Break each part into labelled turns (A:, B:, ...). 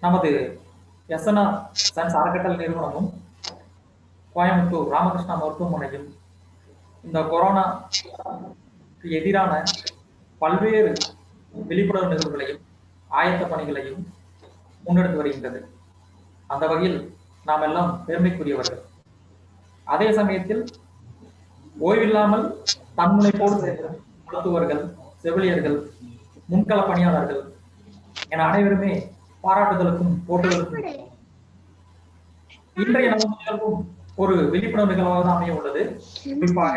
A: நமது SNR sons அறக்கட்டளை நிறுவனமும் கோயம்புத்தூர் ராமகிருஷ்ணா மருத்துவமனையும் இந்த கொரோனாக்கு எதிரான பல்வேறு விழிப்புணர்வு நிகழ்வுகளையும் ஆயத்த பணிகளையும் முன்னெடுத்து வருகின்றது. அந்த வகையில் நாம் எல்லாம் பெருமைக்குரியவர்கள். அதே சமயத்தில் ஓய்வில்லாமல் தன்முனைப்போடு செயல்படும் மருத்துவர்கள், செவிலியர்கள், முன்கள பணியாளர்கள் என அனைவருமே பாராட்டுதலுக்கும் போட்டுதலுக்கும் இன்றைய நமது நிகழ்வும் ஒரு விழிப்புணர்வு நிகழ்வாக தான் அமைய உள்ளது. குறிப்பாக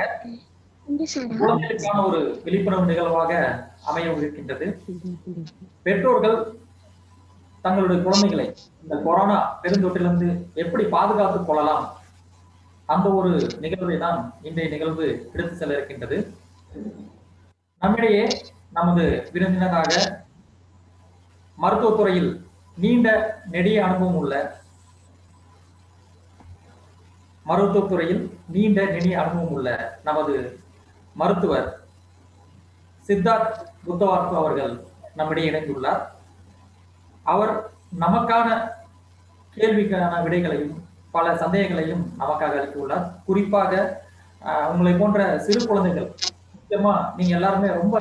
A: குழந்தைகளுக்கான ஒரு விழிப்புணர்வு நிகழ்வாக அமைய இருக்கின்றது. பெற்றோர்கள் தங்களுடைய குழந்தைகளை இந்த கொரோனா பெருந்தொற்றிலிருந்து எப்படி பாதுகாத்துக் கொள்ளலாம், அந்த ஒரு நிகழ்வை தான் இன்றைய நிகழ்வு எடுத்து செல்ல இருக்கின்றது. நம்மிடையே நமது விருந்தினராக மருத்துவத்துறையில் நீண்ட நெடிய அனுபவம் உள்ள நமது மருத்துவர் சித்தார்த் புத்தவார்ப்பு அவர்கள் நம்மிடையே இணைந்துள்ளார். அவர் நமக்கான கேள்விக்கான விடைகளையும் பல சந்தேகங்களையும் நமக்காக அளித்துள்ளார். குறிப்பாக உங்களை போன்ற சிறு குழந்தைகள், முக்கியமா நீங்க எல்லாருமே ரொம்ப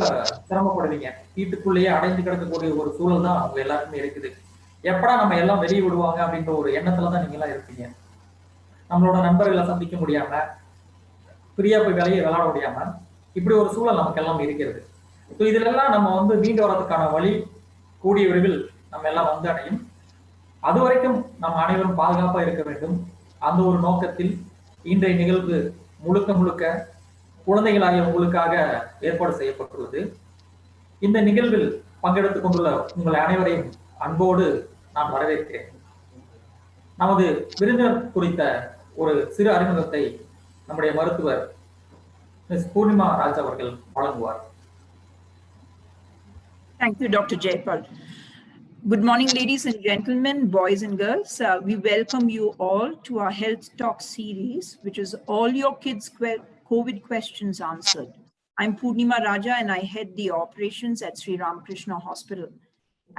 A: சிரமப்படுவீங்க. வீட்டுக்குள்ளேயே அடைந்து கிடக்கக்கூடிய ஒரு சூழல் தான் அவங்க எல்லாருக்குமே இருக்குது. எப்படா நம்ம எல்லாம் வெளியே விடுவாங்க அப்படின்ற ஒரு எண்ணத்துலதான் நீங்க எல்லாம் இருப்பீங்க. நம்மளோட நண்பர்களை சந்திக்க முடியாம, ஃப்ரீயா போய் வேலையை விளையாட முடியாம, இப்படி ஒரு சூழல் நமக்கு எல்லாம் இருக்கிறது. ஸோ இதுல எல்லாம் நம்ம மீண்டு வரதுக்கான வழி கூடிய விரைவில் நம்ம எல்லாம் வந்து அடையும். அது வரைக்கும் நம்ம அனைவரும் பாதுகாப்பா இருக்க வேண்டும். அந்த ஒரு நோக்கத்தில் இன்றைய நிகழ்வு முழுக்க முழுக்க குழந்தைகளாகிய உங்களுக்காக ஏற்பாடு செய்யப்பட்டுள்ளது. இந்த நிகழ்வில் பங்கெடுத்துக் கொண்டுள்ள உங்கள் அனைவரையும் அன்போடு நான் வரவேற்கிறேன். நமது விருந்தினர் குறித்த ஒரு சிறு அறிமுகத்தை நம்முடைய மருத்துவர் மிஸ் பூர்ணிமா ராஜ் அவர்கள் வழங்குவார்.
B: Thank you, Dr. Jaipal. Good morning, ladies and gentlemen, boys and girls. We welcome you all to our Health Talk series, which is all your kids' COVID questions answered. I'm Purnima Raja and I head the operations at Sri Ramakrishna Hospital.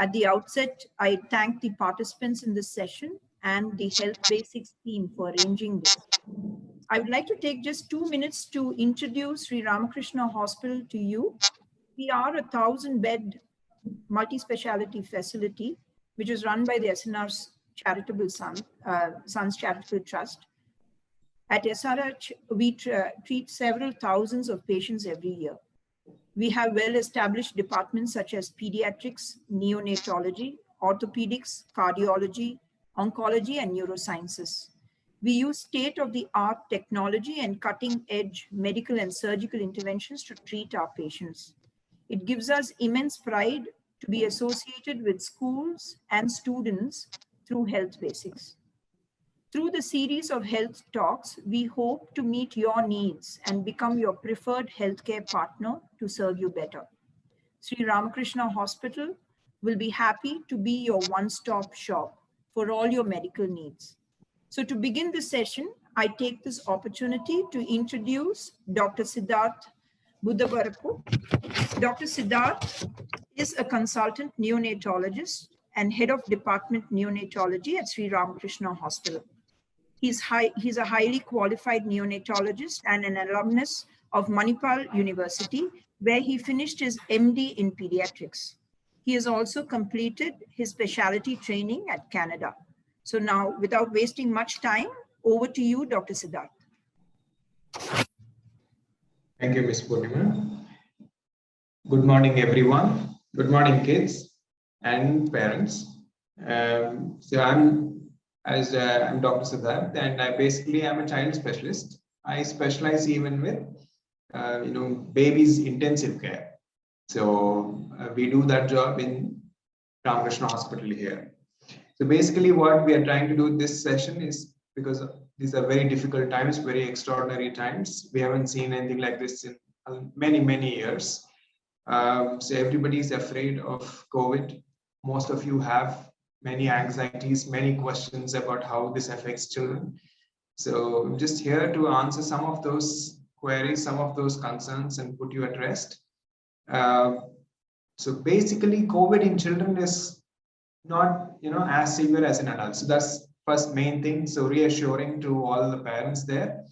B: At the outset, I thank the participants in this session and the Health Basics team for arranging this. I would like to take just 2 minutes to introduce Sri Ramakrishna Hospital to you. We are a 1,000-bed multi-speciality facility, which is run by the SNR's Charitable Sons Charitable Trust. At SRH, we treat several thousands of patients every year. We have well-established departments such as pediatrics, neonatology, orthopedics, cardiology, oncology, and neurosciences. We use state-of-the-art technology and cutting-edge medical and surgical interventions to treat our patients. It gives us immense pride to be associated with schools and students through Health Basics. Through the series of health talks, we hope to meet your needs and become your preferred healthcare partner to serve you better. Sri Ramakrishna Hospital will be happy to be your one-stop shop for all your medical needs. So to begin this session, I take this opportunity to introduce Dr. Siddharth Buddhavarapu. Dr. Siddharth is a consultant neonatologist and head of department neonatology at Sri Ramakrishna Hospital. He's a highly qualified neonatologist and an alumnus of Manipal University, where he finished his MD in pediatrics. He has also completed his specialty training at Canada. So now, without wasting much time, over to you, Dr. Siddharth.
C: Thank you, Ms. Purnima. Good morning, everyone. Good morning, kids and parents. I'm Dr. Siddharth, and I'm a child specialist. I specialize even with, babies' intensive care. So we do that job in Ramakrishna Hospital here. So basically what we are trying to do this session is, because these are very difficult times, very extraordinary times. We haven't seen anything like this in many, many years. So everybody is afraid of COVID. Most of you have many anxieties, many questions about how this affects children. So I'm just here to answer some of those queries, some of those concerns, and put you at rest. So basically COVID in children is not, as severe as an adult. So that's first main thing. So reassuring to all the parents there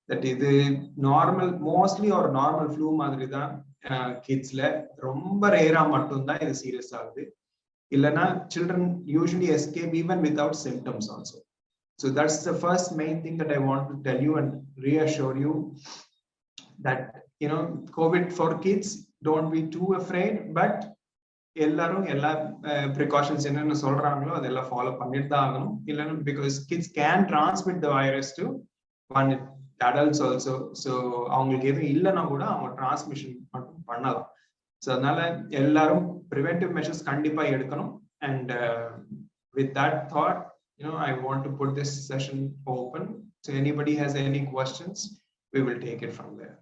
C: that the normal, mostly or normal flu மாதிரி தான் kidsல ரொம்ப ரேரா மட்டும் தான் இது serious ஆகுது. இல்லனா children usually escape even without symptoms also. So that's the first main thing that I want to tell you and reassure you that COVID for kids, don't be too afraid, but எல்லாரும் எல்லா precautions என்னென்ன சொல்றாங்களோ அதெல்லாம் follow பண்ணிட்டு தான் ஆகணும். இல்லைன்னா because kids can transmit the virus to adults also. So அவங்களுக்கு எதுவும் இல்லைன்னா கூட அவங்க டிரான்ஸ்மிஷன் மட்டும் பண்ணலாம். ஸோ அதனால எல்லாரும் preventive measures கண்டிப்பா எடுக்கணும். And with that thought, I want to put this session open. So anybody has any questions, we will take it from there.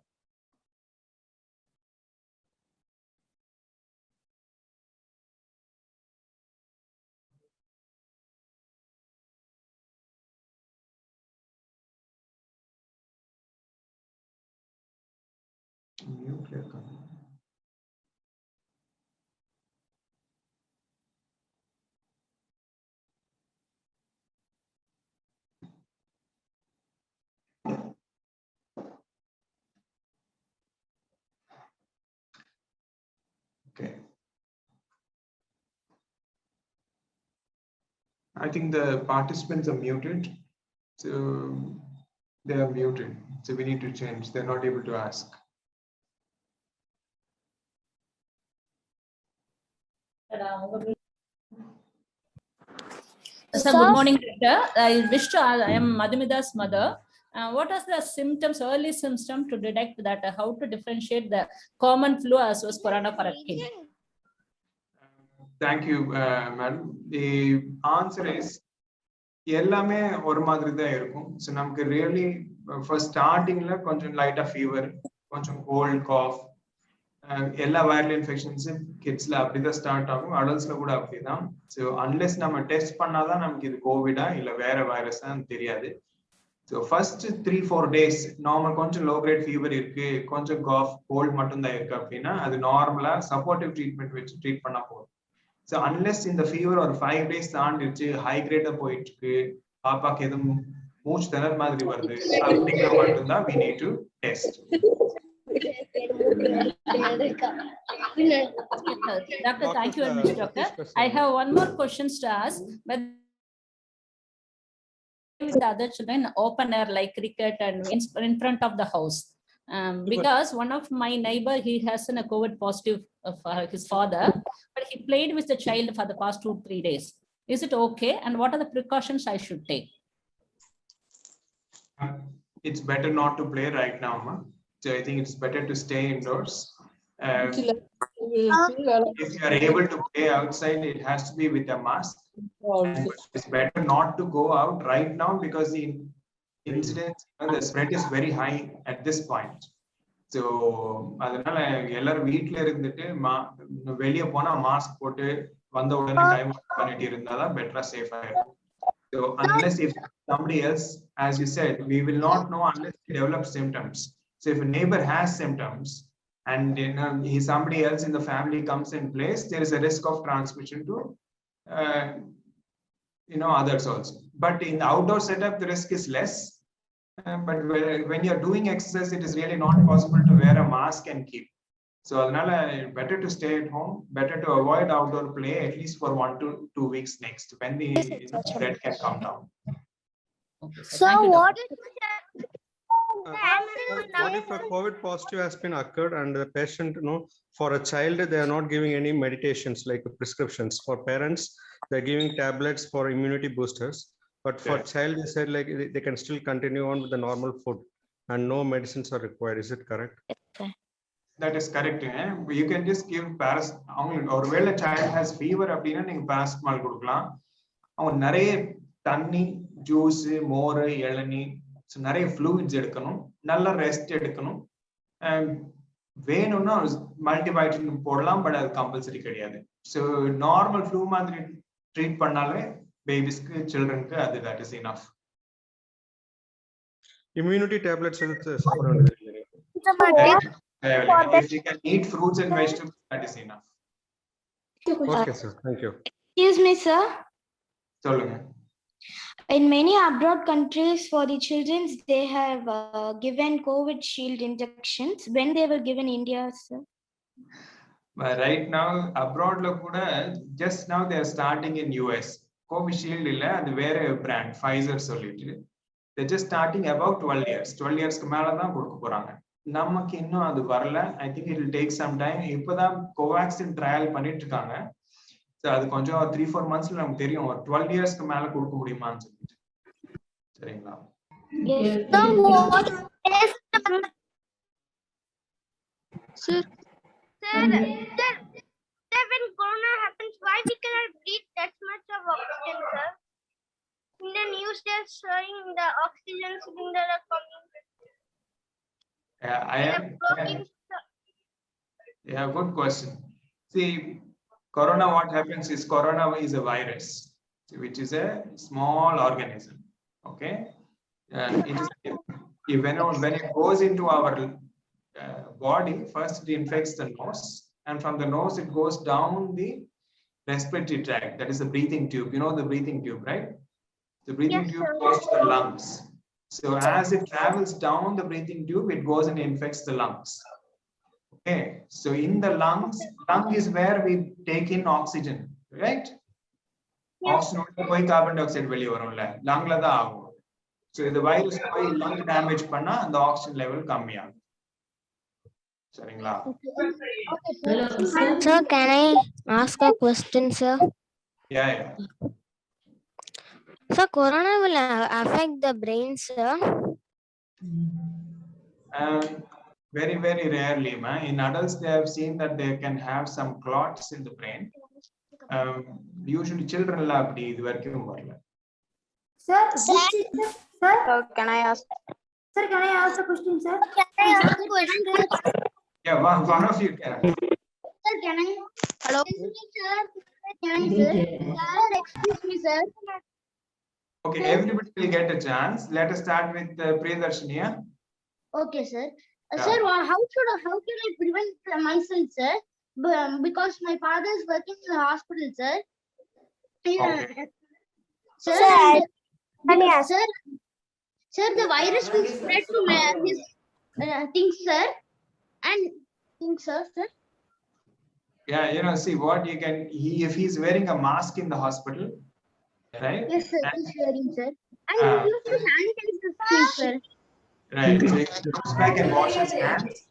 C: Okay. I think the participants are muted. So they are muted. So we need to change. They're not able to ask.
D: Sir, good morning, Doctor. I am Madhumida's mother. What are the symptoms, early symptoms to detect that? How to differentiate the common flu as well as corona for a kid?
C: Thank you, madam. The answer is எல்லாமே ஒரு மாதிரி தான் இருக்கும். So நமக்கு really first startingல கொஞ்சம் லைட்டா fever, கொஞ்சம் cold, cough, எல்லா வைரல் இன்ஃபெக்ஷன்ஸும் கிட்ஸ்ல அப்படிதான் ஸ்டார்ட் ஆகும், அடல்ட்ஸ்ல கூட அப்படிதான். ஸோ அன்லெஸ் நம்ம டெஸ்ட் பண்ணாதான் நமக்கு இது கோவிடா இல்ல வேற வைரஸான்னு தெரியாது. ஸோ ஃபர்ஸ்ட் 3-4 days நார்மல் கொஞ்சம் லோ கிரேட் ஃபீவர் இருக்கு, கொஞ்சம் காஃப் கோல்ட் மட்டும் தான் இருக்கு அப்படின்னா அது நார்மலா சப்போர்ட்டிவ் ட்ரீட்மெண்ட் வச்சு ட்ரீட் பண்ணா போதும். ஸோ அன்லெஸ் இந்த ஃபீவர் ஒரு 5 days தாண்டிடுச்சு, ஹை கிரேடா போயிட்டு இருக்கு, பாப்பாக்கு எதுவும் மூச்சு திணற மாதிரி வருது அப்படிங்கிற மட்டும்தான் we need to test.
D: Doctor, thank you very much, Doctor. I have one more question to ask. But with the other children, open air like cricket and in front of the house, because one of my neighbor, he has a COVID positive for his father, but he played with the child for the past 2-3 days. Is it okay? And what are the precautions I should take?
C: It's better not to play right now, ma. So I think it's better to stay indoors. If you are able to play outside, it has to be with a mask. And it's better not to go out right now because the incidence, the spread is very high at this point. So அதனால எல்லாரும் வீட்ல இருந்துட்டு வெளிய போனா mask போட்டு வந்த உடனே time பண்ணிட்டு இருந்தாதான் பெட்டரா சேஃபா இருக்கும். So unless if somebody else, as you said, we will not know unless they develop symptoms. So if a neighbor has symptoms and somebody else in the family comes in place, there is a risk of transmission to others also. But in the outdoor setup, the risk is less. But when you are doing exercise, it is really not possible to wear a mask and keep. So adnala better to stay at home, better to avoid outdoor play at least for 1 to 2 weeks next when the spread can come down.
D: Okay,
E: So what
F: if a COVID positive has been occurred and the patient, for a child, they are not giving any medications like prescriptions. For parents, they're giving tablets for immunity boosters. But for child, they said like they can still continue on with the normal food and no medicines are required. Is it correct?
C: That is correct. You can just give paracetamol. Or when a child has fever, அப்படினா நீங்க paracetamol கொடுக்கலாம். அவங்க நிறைய தண்ணி, juice, மோர், இளநீ, நிறைய fluids எடுக்கணும், நல்ல ரெஸ்ட் எடுக்கணும். வேணும்னா மல்டிவைட்டமின் போடலாம், பட் அது கம்பல்சரி கிடையாது. ஸோ நார்மல் ஃப்ளூ மாதிரி ட்ரீட் பண்ணாலே பேபிஸ்க்கு, சில்ட்ரனுக்கு அது that is enough.
F: Immunity tablets
C: If you can eat fruits and vegetables, that is enough.
F: Okay, sir. Thank you.
E: Excuse me, sir.
C: சொல்லுங்க.
E: In many abroad countries, for the children, they have given COVID shield injections. When they were given in India, sir?
C: But right now, abroad lo kuda just now they are starting in US. Covishield illa adu vera brand Pfizer solittu. They're just starting about 12 years. 12 years ku mela dhaan kodukka poranga. Namakku innum adu varala. I think it will take some time. Ipoda Covaxin trial பண்ணிட்டு இருக்காங்க. So அது கொஞ்சம் 3-4 monthsல நமக்கு தெரியும். 12 years க்கு மேல கொடுக்க முடியுமான்னு சொல்லிட்டு. சரிங்களா?
E: Yes.
G: Sir, when corona happens, why we cannot breathe that much of oxygen, sir? In the news, they're showing the oxygen cylinder are coming.
C: Yeah, good question. See, corona, what happens is corona is a virus, which is a small organism. Okay, it is when it goes into our body, first it infects the nose, and from the nose it goes down the respiratory tract. That is the breathing tube. You know the breathing tube, right? The breathing
G: Yes,
C: tube
G: sir.
C: goes to the lungs. So as it travels down the breathing tube, it goes and infects the lungs. Okay, so in the lungs, lung is where we take in oxygen, right?
G: Yes.
C: Oxygen போய் carbon dioxide வெளிய வரும்ல, lungல தான் ஆகும். So the virus போய் lung damage பண்ணா அந்த oxygen level கம்மியாகும். சரிங்களா?
G: Sir, can I ask a question, sir?
C: Yeah.
G: Sir, corona will affect the brain, sir.
C: Very, very rarely, man. In adults, they have seen that they can have some clots in the brain. Usually children la apdi idu varaikum varala.
H: Sir,
G: Can I ask?
H: sir, can I ask a question, sir?
G: Can I ask a question?
C: Yeah, one of you can.
G: Sir, can I? Hello. Sir, can I, sir? Sir, excuse me, sir.
C: Okay, everybody will get a chance. Let us start with Priyadarshini.
G: Okay, sir.
C: Yeah.
G: Sir, how can I prevent myself, sir? Because my father is working in the hospital, sir.
C: Okay.
G: Sir, sir, the virus will spread to his things, sir. And things, sir.
C: Yeah, see what you can. If he's wearing a mask in the hospital, right?
G: Yes, sir. He's wearing, sir. And he used to sanitize the things, sir.
C: Right. So he comes back and washes hands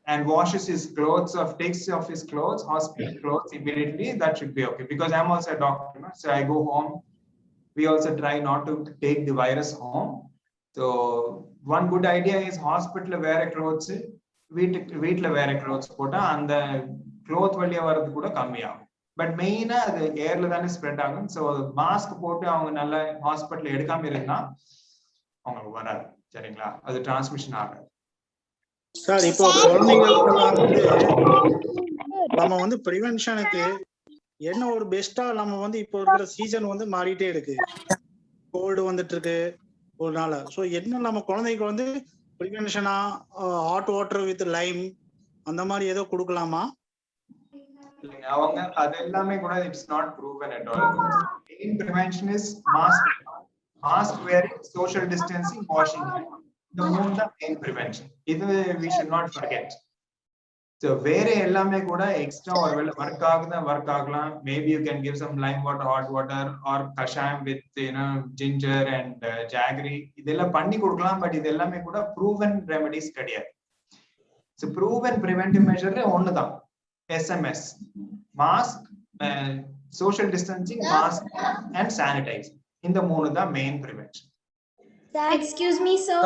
C: and washes his clothes takes off his clothes, hospital clothes immediately. That should be okay. Because I'm also a doctor, so I go home. We also try not to take the virus home. So one good idea is hospital wear clothes, வீட்ல wear clothes போட்டா அந்த cloth வழியா வரது கூட கம்மியாகும். But மெயினா அது ஏர்ல தானே ஸ்ப்ரெட் ஆகும். ஸோ மாஸ்க் போட்டு அவங்க நல்ல ஹாஸ்பிட்டல் எடுக்காம இருந்தா அவங்களுக்கு வராது. சரிங்களா? அது டிரான்ஸ்மிஷன் ஆகாது.
I: சார், இப்போ குழந்தைகளுக்கெல்லாம் நம்ம ப்ரிவென்ஷனுக்கு என்ன ஒரு பெஸ்டா நம்ம இப்போ இருக்கிற சீசன் மாறிட்டே இருக்கு. கோல்டு வந்துட்டு இருக்கு ஒரு நாள். ஸோ என்ன நம்ம குழந்தைக்கு ப்ரிவென்ஷனா ஹாட் வாட்டர் வித் லைம் அந்த மாதிரி ஏதோ கொடுக்கலாமா?
C: அவங்க அது எல்லாமே கூட it's not proven at all. Main prevention is mask wearing, social distancing, washing hands. The மூணு தான் மெயின் ப்ரிவென்ஷன். இது we should not forget. So வேற எல்லாமே கூட எக்ஸ்ட்ரா ஒருவேளை ஒர்க் ஆகலாம். Maybe you can give some lime water, hot water or kashayam with ginger and jaggery. இதெல்லாம் பண்ணி கொடுக்கலாம். பட் இது எல்லாமே கூட proven remedies கிடையாது. So proven preventive measure ஒண்ணுதான். SMS, mask, social distancing, mask and sanitizing. இந்த மூணு தான் main prevention.
J: Excuse me, sir.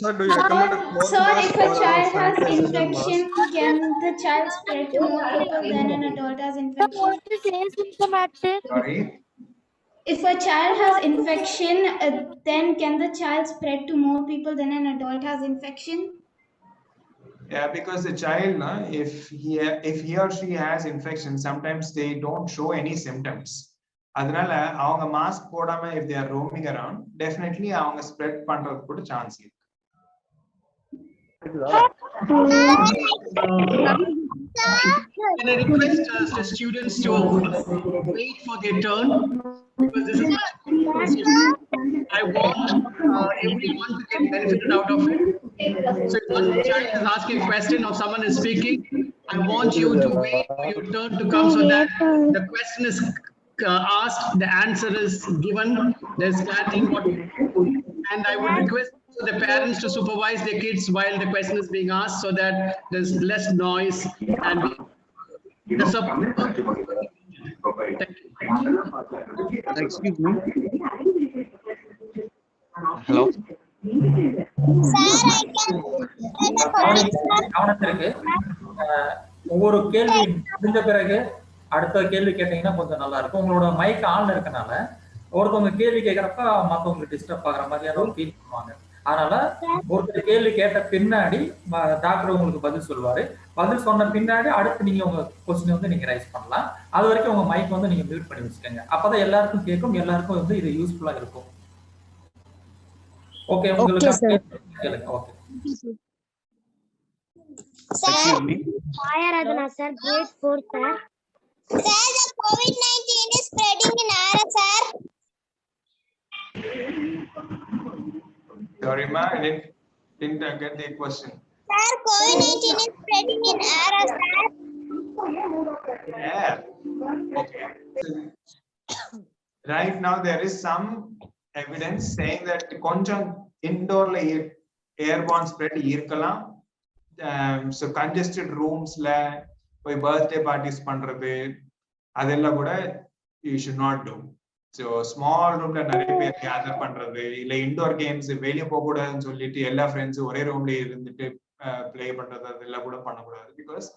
F: Sir, do you recommend a cloth
J: Sir,
F: mask
J: if a
F: or
J: child has
F: sanitization
J: infection,
F: mask?
J: can the child spread to more people than an adult has infection?
C: Sorry.
J: If a child has infection, then can the child spread to more people than an adult has infection?
C: Yeah, because the child, if he or she has infection, sometimes they don't show any symptoms. அதனால அவங்க mask போடாம if they are roaming around, definitely அவங்க spread பண்றதுக்கு கூட chance இருக்கு.
K: Can I request the students to wait for their turn? Because this is I want everyone to get benefited out of it. So if one child is asking a question or someone is speaking, I want you to wait for your turn to come so that the question is asked, the answer is given, there's clarity. And I would request the parents to supervise their kids while the question is being asked so that there's less noise and the support. Thank you.
L: Excuse me. Hello.
A: கவனத்திற்கு ஒவ்வொரு கேள்வி முடிஞ்ச பிறகு அடுத்த கேள்வி கேட்டீங்கன்னா கொஞ்சம் நல்லா இருக்கும். உங்களோட மைக் ஆன்ல இருக்கனால ஒருத்தவங்க கேள்வி கேட்கறப்ப மத்தவங்க டிஸ்டர்ப் ஆகுற மாதிரியான ஒரு ஃபீல் பண்ணுவாங்க. அதனால ஒருத்தர் கேள்வி கேட்ட பின்னாடி டாக்டர் உங்களுக்கு பதில் சொல்லுவாரு. பதில் சொன்ன பின்னாடி அடுத்து நீங்க உங்க கொஸ்டின் வந்து நீங்க ரைஸ் பண்ணலாம். அது வரைக்கும் உங்க மைக் வந்து நீங்க மியூட் பண்ணி வச்சுக்கோங்க. அப்பதான் எல்லாருக்கும் கேட்கும், எல்லாருக்கும் வந்து இது யூஸ்ஃபுல்லா இருக்கும். ஓகே, உங்களுக்கு கேளுங்க. Okay
L: Excuse me.
G: Sayaradhana sir, grade 4 sir. Sir, the COVID-19 is spreading in Ara sir.
C: Sorry ma, I didn't get the question.
G: Sir, COVID-19 is spreading in Ara sir.
C: Yeah. Okay. Right now there is some evidence saying that konjam indoor la airborne spread irkalam. So congested rooms la poi birthday parties pandrathu adella kuda you should not do. So small room la nariya per gather pandrathu illa indoor games veliya pogodadunu sollittu ella friends ore room la irundittu play pandrathu adella kuda panna kudadu because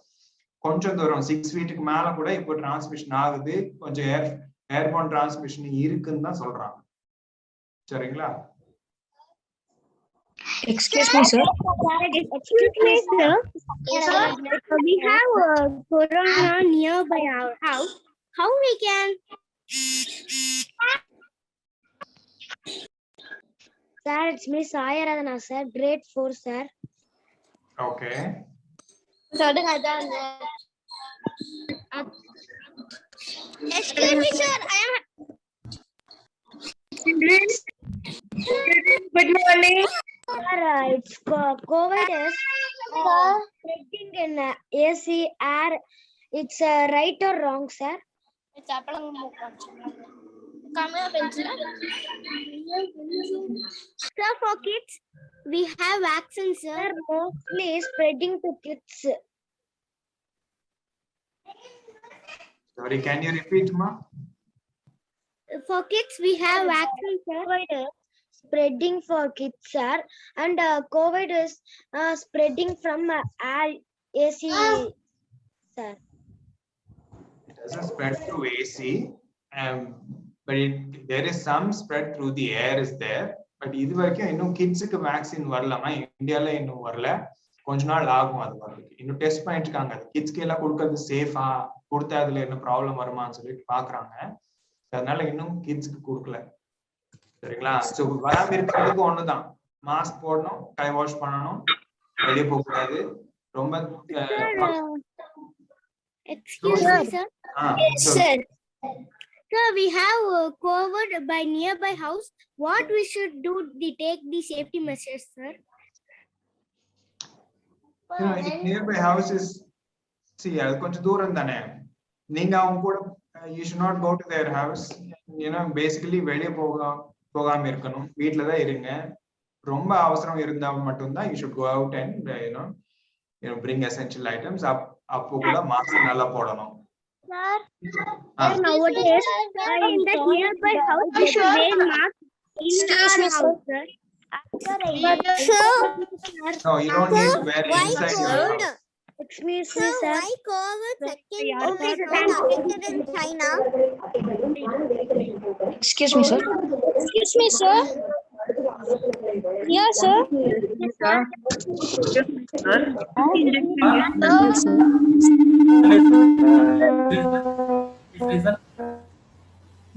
C: konjam dooram 6 feet ku mela kuda ipo transmission agudhu konjam airborne transmission irukunu da solranga. Seringla?
B: Excuse me, sir.
G: Excuse me, sir. We have corona nearby our house. How we can? Sir, it's me, Sayaradhana sir, grade 4 sir.
C: Okay.
G: Excuse me, sir. I am. Good morning. Sir, it's COVID is spreading in AC air. It's right or wrong, sir? It's Sir, for kids, we have vaccines, sir. Mostly spreading to kids.
C: Sorry, can you repeat, ma?
G: For kids, we have vaccines, sir. Spreading for kids, sir. And COVID is spreading from AC, sir.
C: It doesn't spread through AC, but there is some spread through the air is there. But இது வரைக்கும் இன்னும் கிட்ஸுக்கு vaccine வரலாமா? இந்தியால இன்னும் வரல. கொஞ்ச நாள் ஆகும் அது வரதுக்கு. இன்னும் டெஸ்ட் பண்ணிட்டு இருக்காங்க. கிட்ஸ்க்கு எல்லாம் கொடுக்கறது சேஃபா, கொடுத்தா அதுல என்ன ப்ராப்ளம் வருமான்னு சொல்லிட்டு பாக்குறாங்க. அதனால இன்னும் கிட்ஸ்க்கு கொடுக்கல. சரிங்களா? சோ வராம இருக்கிறதுக்கு ஒண்ணுதான், மாஸ்க் போடணும், கை வாஷ் பண்ணணும், வெளியே போக கூடாது. ரொம்ப
G: Excuse me, sir. Yes, sir. Sir, we have COVID by nearby house. What we should do to take the safety measures, sir?
C: Nearby house is, see, அது கொஞ்சம் தூரம் தானே. நீங்க அவங்க கூட you should not go to their house. Basically வெளியே போகாம இருக்கணும், வீட்ல தான் இருங்க. ரொம்ப அவசரம் இருந்தா மட்டும்தான் you should go out and bring essential items. அப்போ கூட மாஸ்க் நல்லா போடணும்.
G: Sir, nowadays in the nearby house we should wear mask in our house, sir.
C: No, you don't need to wear inside your house.
G: Excuse me, sir. Why COVID second affected in China?
B: Excuse me, sir.
G: Excuse me, sir. Yeah, sir.
B: Yes, sir.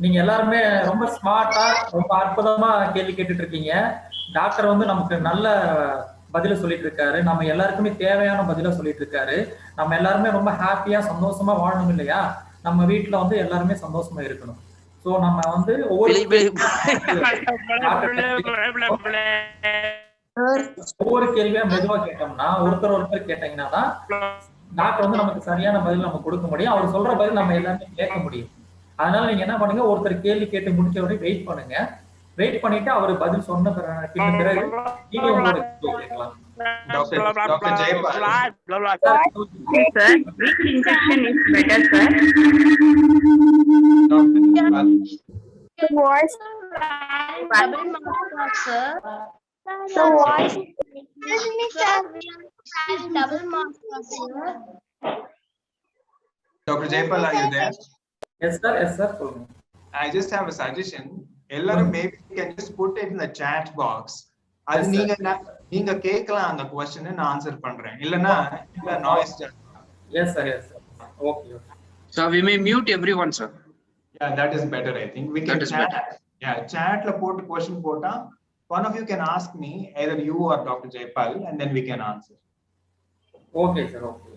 A: நீங்க எல்லாருமே ரொம்ப ஸ்மார்ட்டா ரொம்ப அற்புதமா கேள்வி கேட்டுட்டு இருக்கீங்க. Doctor வந்து நமக்கு நல்ல பதில சொல்லிட்டு இருக்காரு. நம்ம எல்லாருக்குமே தேவையான பதில சொல்லிட்டு இருக்காரு. நம்ம எல்லாருமே ரொம்ப ஹாப்பியா சந்தோஷமா வாழணும் இல்லையா? நம்ம வீட்டுல வந்து எல்லாருமே சந்தோஷமா இருக்கணும். சோ நம்ம வந்து ஒவ்வொரு கேள்வியா மெதுவா கேட்டோம்னா ஒருத்தர் கேட்டீங்கன்னா தான் டாக்டர் வந்து நமக்கு சரியான பதில் நம்ம கொடுக்க முடியும். அவர் சொல்ற பதில் நம்ம எல்லாருமே கேட்க முடியும். அதனால நீங்க என்ன பண்ணுங்க, ஒருத்தர் கேள்வி கேட்டு முடிச்ச வரைக்கும் வெயிட் பண்ணுங்க. வெயிட் பண்ணிட்டு அவர் பதில் சொன்ன பிறகு நீங்க உங்களோட கேள்வி கேட்கலாம்.
C: Dr. Jayapal.
M: Sir, which injection is better, sir?
G: Voice double mask, sir. So voice double mask, sir.
C: Dr. Jayapal, are you there?
A: Yes sir, yes sir.
C: I just have a suggestion. Ellarum maybe you can just put it in the chat box. அது நீங்க கேட்கலாம் அந்த question நான் answer பண்றேன். இல்லனா இல்ல noise.
A: Yes sir, yes sir. Okay.
L: So we may mute everyone, sir.
C: Yeah, that is better, I think. We can chat. Yeah, chat la போட்டு question போட்டா one of you can ask me, either you or Dr. Jayapal, and then we can answer.
A: Okay sir, okay.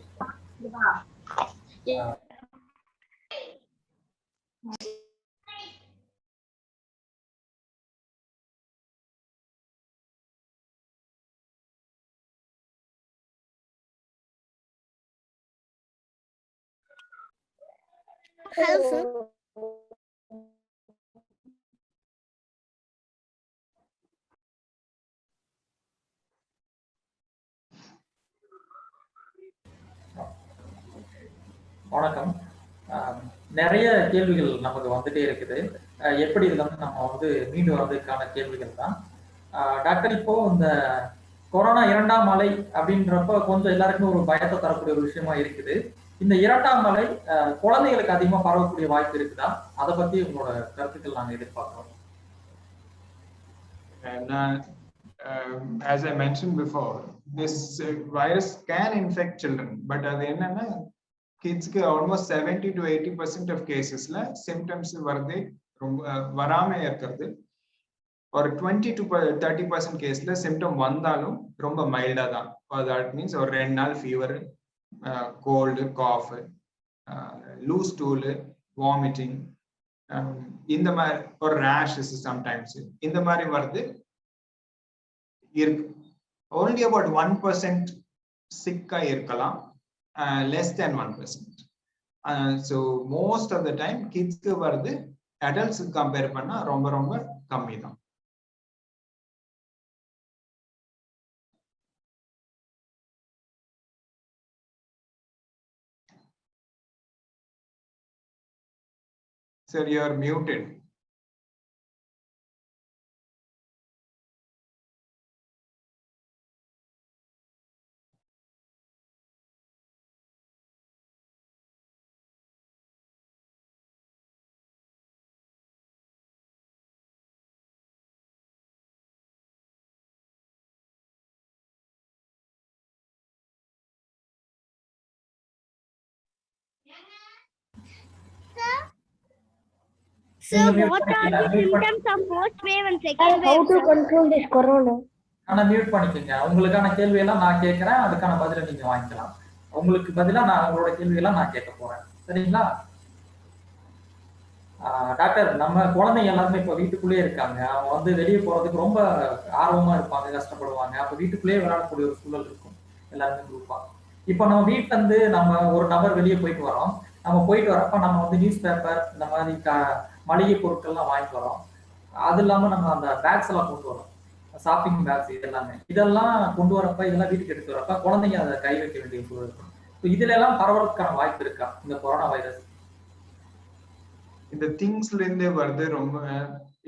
G: Hello, sir.
A: வணக்கம். நிறைய கேள்விகள் நமக்கு வந்துட்டே இருக்குது. எப்படி இதுல வந்து நம்ம வந்து மீண்டு வர்றதுக்கான கேள்விகள் தான். டாக்டர், இப்போ இந்த கொரோனா 2ஆம் அலை அப்படின்றப்ப கொஞ்சம் எல்லாருக்குமே ஒரு பயத்தை தரக்கூடிய ஒரு விஷயமா இருக்குது. இந்த 2ஆம் அலை குழந்தைகளுக்கு அதிகமா பரவக்கூடிய வாய்ப்பு இருக்குதா? அதை பத்தி உங்களோட கருத்துக்கள் நாங்க எதிர்பார்க்கிறோம்.
C: As I mentioned before, this virus can infect children, but அது என்னன்னா kids க்கு almost 70 to 80% of casesல symptoms வருது, வராம இருக்கிறது. ஒரு 20 to 30% கேஸ்ல சிம்டம் வந்தாலும் ரொம்ப மைல்டா தான். that means ஒரு 2 நாள் fever, cold, cough, loose stool, vomiting, இந்த மாதிரி ஒரு ரேஷஸ் சம்டைம்ஸ் இந்த மாதிரி வருது இருக்கு. only about 1% சிக்கா இருக்கலாம், less than 1%. So most of the time kids வருது, adults கம்பேர் பண்ணா ரொம்ப ரொம்ப கம்மி தான். Sir, you are muted.
G: Sir, what are the symptoms of first wave and second wave? How to control this corona?
A: ஆனா mute பண்ணிக்கங்க. உங்களுக்கான கேள்வி எல்லாம் நான் கேட்கிறேன், அதுக்கான பதிலை நீங்க வாங்கிக்கலாம். உங்களுக்கு பதிலா நான் உங்களோட கேள்வி எல்லாம் நான் கேட்க போறேன். சரிங்களா? டாக்டர், நம்ம குழந்தைங்க எல்லாருமே இப்ப வீட்டுக்குள்ளேயே இருக்காங்க. அவங்க வந்து வெளியே போறதுக்கு ரொம்ப ஆர்வமா இருப்பாங்க, கஷ்டப்படுவாங்க. அப்ப வீட்டுக்குள்ளேயே விளையாடக்கூடிய ஒரு சூழல் இருக்கும் எல்லாருமே குரூப்பா. இப்ப நம்ம வீட்டுல இருந்து நம்ம ஒரு நபர் வெளியே போயிட்டு வரோம். நம்ம போயிட்டு வரப்ப நம்ம வந்து நியூஸ் பேப்பர், இந்த மாதிரி மளிகை பொருட்கள்லாம் வாங்கிட்டு வரோம். அது இல்லாம நம்ம அந்த பேக்ஸ் எல்லாம் கொண்டு வரோம், ஷாப்பிங் பேக்ஸ், இதெல்லாம் கொண்டு வரப்ப, இதெல்லாம் வீட்டுக்கு எடுத்து வரப்ப குழந்தைங்க அதை கை வைக்க வேண்டிய சூழல் இருக்கும். இதுல எல்லாம் பரவறதுக்கான வாய்ப்பு இருக்கா இந்த கொரோனா வைரஸ்?
C: இந்த திங்ஸ்ல இருந்து வருது ரொம்ப,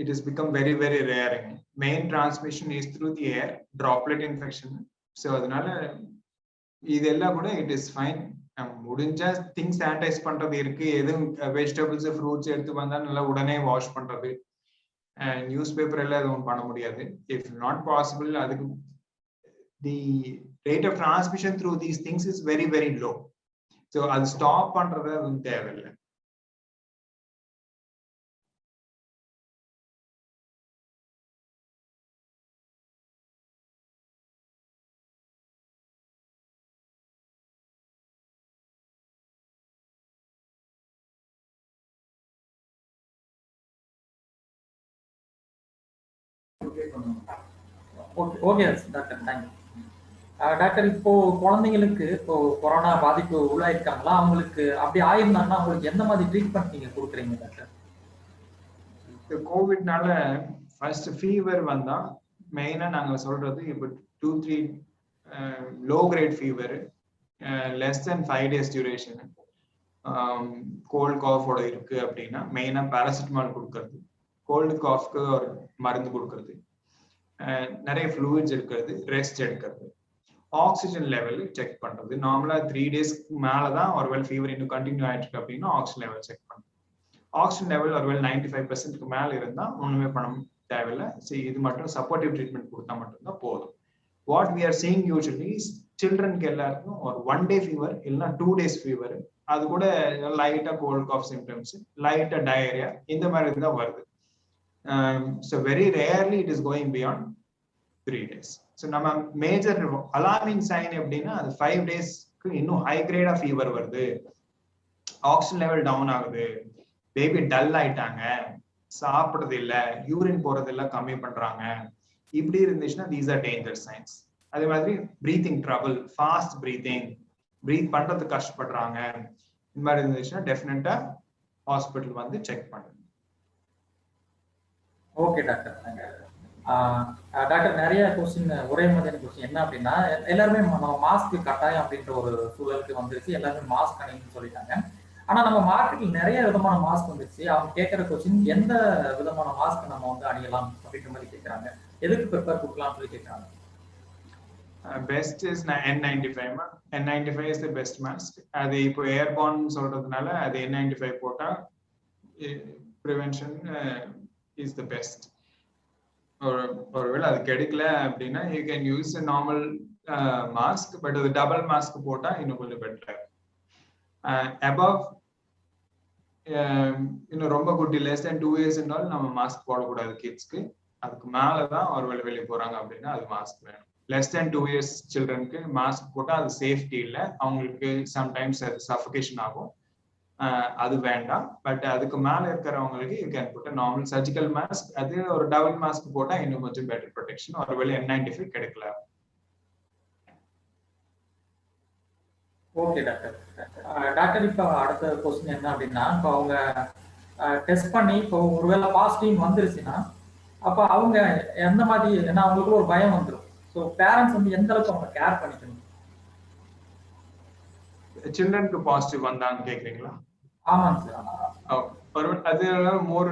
C: it has become very very rare. Main transmission is through the air, droplet infection. So அதனால இதெல்லாம் கூட it is fine. முடிஞ்சா திங்ஸ் சானிடைஸ் பண்றது இருக்கு. எதுவும் வெஜிடபிள்ஸ், ஃப்ரூட்ஸ் எடுத்து வந்தா நல்லா உடனே வாஷ் பண்றது. நியூஸ் பேப்பர் எல்லாம் எதுவும் பண்ண முடியாது. இஃப் நாட் பாசிபிள், அதுக்கு the rate of transmission through these things is very very low. So அது ஸ்டாப் பண்றது அதுவும் தேவையில்லை.
A: Okay doctor, thank you. டாக்டர், இப்போ குழந்தைங்களுக்கு இப்போ கொரோனா பாதிப்பு உள்ளாயிருக்காங்களா, அவங்களுக்கு அப்படி ஆயிருந்தாங்கன்னா அவங்களுக்கு எந்த மாதிரி ட்ரீட்மெண்ட் நீங்க கொடுக்குறீங்க டாக்டர்?
C: கோவிட்னால ஃபர்ஸ்ட் ஃபீவர் வந்தா மெயினா நாங்க சொல்றது இப்போ 2-3 low grade fever, less than 5 days duration, cold காஃபோட இருக்கு அப்படின்னா மெயினா பேராசிட்டமால் கொடுக்கறது, கோல்டு காஃப்க்கு ஒரு மருந்து கொடுக்கறது, நிறைய ஃப்ளூயிட்ஸ் இருக்கிறது, ரெஸ்ட் எடுக்கிறது, ஆக்சிஜன் லெவல் செக் பண்றது. நார்மலா 3 days மேலதான் ஒருவேளை ஃபீவர் இன்னும் கண்டினியூ ஆயிட்டு இருக்கு அப்படின்னா ஆக்சிஜன் லெவல் செக் பண்றது. ஆக்சிஜன் லெவல் ஒருவேளை 95% மேல இருந்தா ஒண்ணுமே பண்ண தேவையில்லை. சரி, இது மட்டும் சப்போர்ட்டிவ் ட்ரீட்மெண்ட் கொடுத்தா மட்டும்தான் போதும். What we are seeing usually சில்ட்ரனுக்கு எல்லாருக்கும் ஒரு 1 day ஃபீவர் இல்லைன்னா 2 days ஃபீவர், அது கூட லைட்டா கோல்ட் காஃப் சிம்டம்ஸ், லைட்டா டயரியா, இந்த மாதிரி தான் வருது. So very rarely it is going beyond 3 days. So நம்ம மேஜர் அலார்மிங் சைன் எப்படின்னா அது 5 daysக்கு இன்னும் ஹை கிரேடா ஃபீவர் வருது, ஆக்சிஜன் லெவல் டவுன் ஆகுது, பேபி டல் ஆயிட்டாங்க, சாப்பிடுறது இல்ல, யூரின் போறது எல்லாம் கம்மி பண்றாங்க, இப்படி இருந்துச்சுன்னா தீஸ் ஆர் டேஞ்சர் சைன்ஸ். அதே மாதிரி பிரீத்திங் ட்ரபிள், ஃபாஸ்ட் பிரீத் பண்றதுக்கு கஷ்டப்படுறாங்க, இந்த மாதிரி இருந்துச்சுன்னா டெஃபினட்டா ஹாஸ்பிட்டல் வந்து செக் பண்ணுங்க.
A: ஓகே டாக்டர், டாக்டர் நிறைய கொஸ்டின் ஒரே மாதிரியான கொஸ்டின் என்ன அப்படின்னா, எல்லாருமே நம்ம மாஸ்க் கட்டாயம் அப்படின்ற ஒரு சூழலுக்கு வந்துருச்சு, எல்லாருமே மாஸ்க் அணின்னு சொல்லிட்டாங்க. ஆனா நம்ம மார்க்கெட்ல நிறைய விதமான மாஸ்க் வந்துருச்சு. அவங்க கேட்கிற கொஸ்டின் எந்த விதமான மாஸ்க் நம்ம வந்து அணியலாம் அப்படின்ற மாதிரி கேட்கறாங்க, எதுக்கு ப்ரிஃபர் கொடுக்கலாம்னு சொல்லி கேட்கறாங்க.
C: Best is N95. N95 is the best mask. அது இப்போ ஏர்பார்ன் சொல்றதுனால அது N95 போட்டா ப்ரிவென்ஷன் இஸ் தி பெஸ்ட். ஒருவேளை அது கிடைக்கல அப்படின்னா you can use normal mask, but அது டபுள் மாஸ்க் போட்டா இன்னும் கொஞ்சம் பெட்டர். அபவ் இன்னும் ரொம்ப குட்டி less than 2 years இருந்தாலும் நம்ம மாஸ்க் போடக்கூடாது கிட்ஸ்க்கு. அதுக்கு மேலதான் ஒருவேளை வெளியே போறாங்க அப்படின்னா அது மாஸ்க் வேணும். less than 2 years சில்ட்ரனுக்கு மாஸ்க் போட்டா அது சேஃப்டி இல்லை, அவங்களுக்கு சம்டைம்ஸ் அது சஃபகேஷன் ஆகும், அது வேண்டாம். பட் அதுக்கு மேல இருக்கிறவங்களுக்கு you can put normal surgical mask. அது ஒரு டபுள் மாஸ்க் போட்டா இன்னும் கொஞ்சம் பெட்டர் ப்ரொடெக்ஷன். ஒருவேளை N95 கிடைக்கல.
A: Okay doctor. டாக்டர், இப்போ அடுத்த கொஸ்டின் என்ன அப்படின்னா, இப்போ அவங்க டெஸ்ட் பண்ணி இப்போ ஒருவேளை பாசிட்டிவ் வந்துருச்சுன்னா அப்போ அவங்க எந்த மாதிரி, ஏன்னா அவங்களுக்கு ஒரு பயம் வந்துடும். ஸோ பேரண்ட்ஸ் வந்து எந்த அளவுக்கு அவங்க கேர் பண்ணிக்கணும்?
C: சில்ட்ரனுக்கு பாசிட்டிவ் வந்தான்னு கேக்குறீங்களா?
A: ஆமாங்க சார்.
C: அது மோர்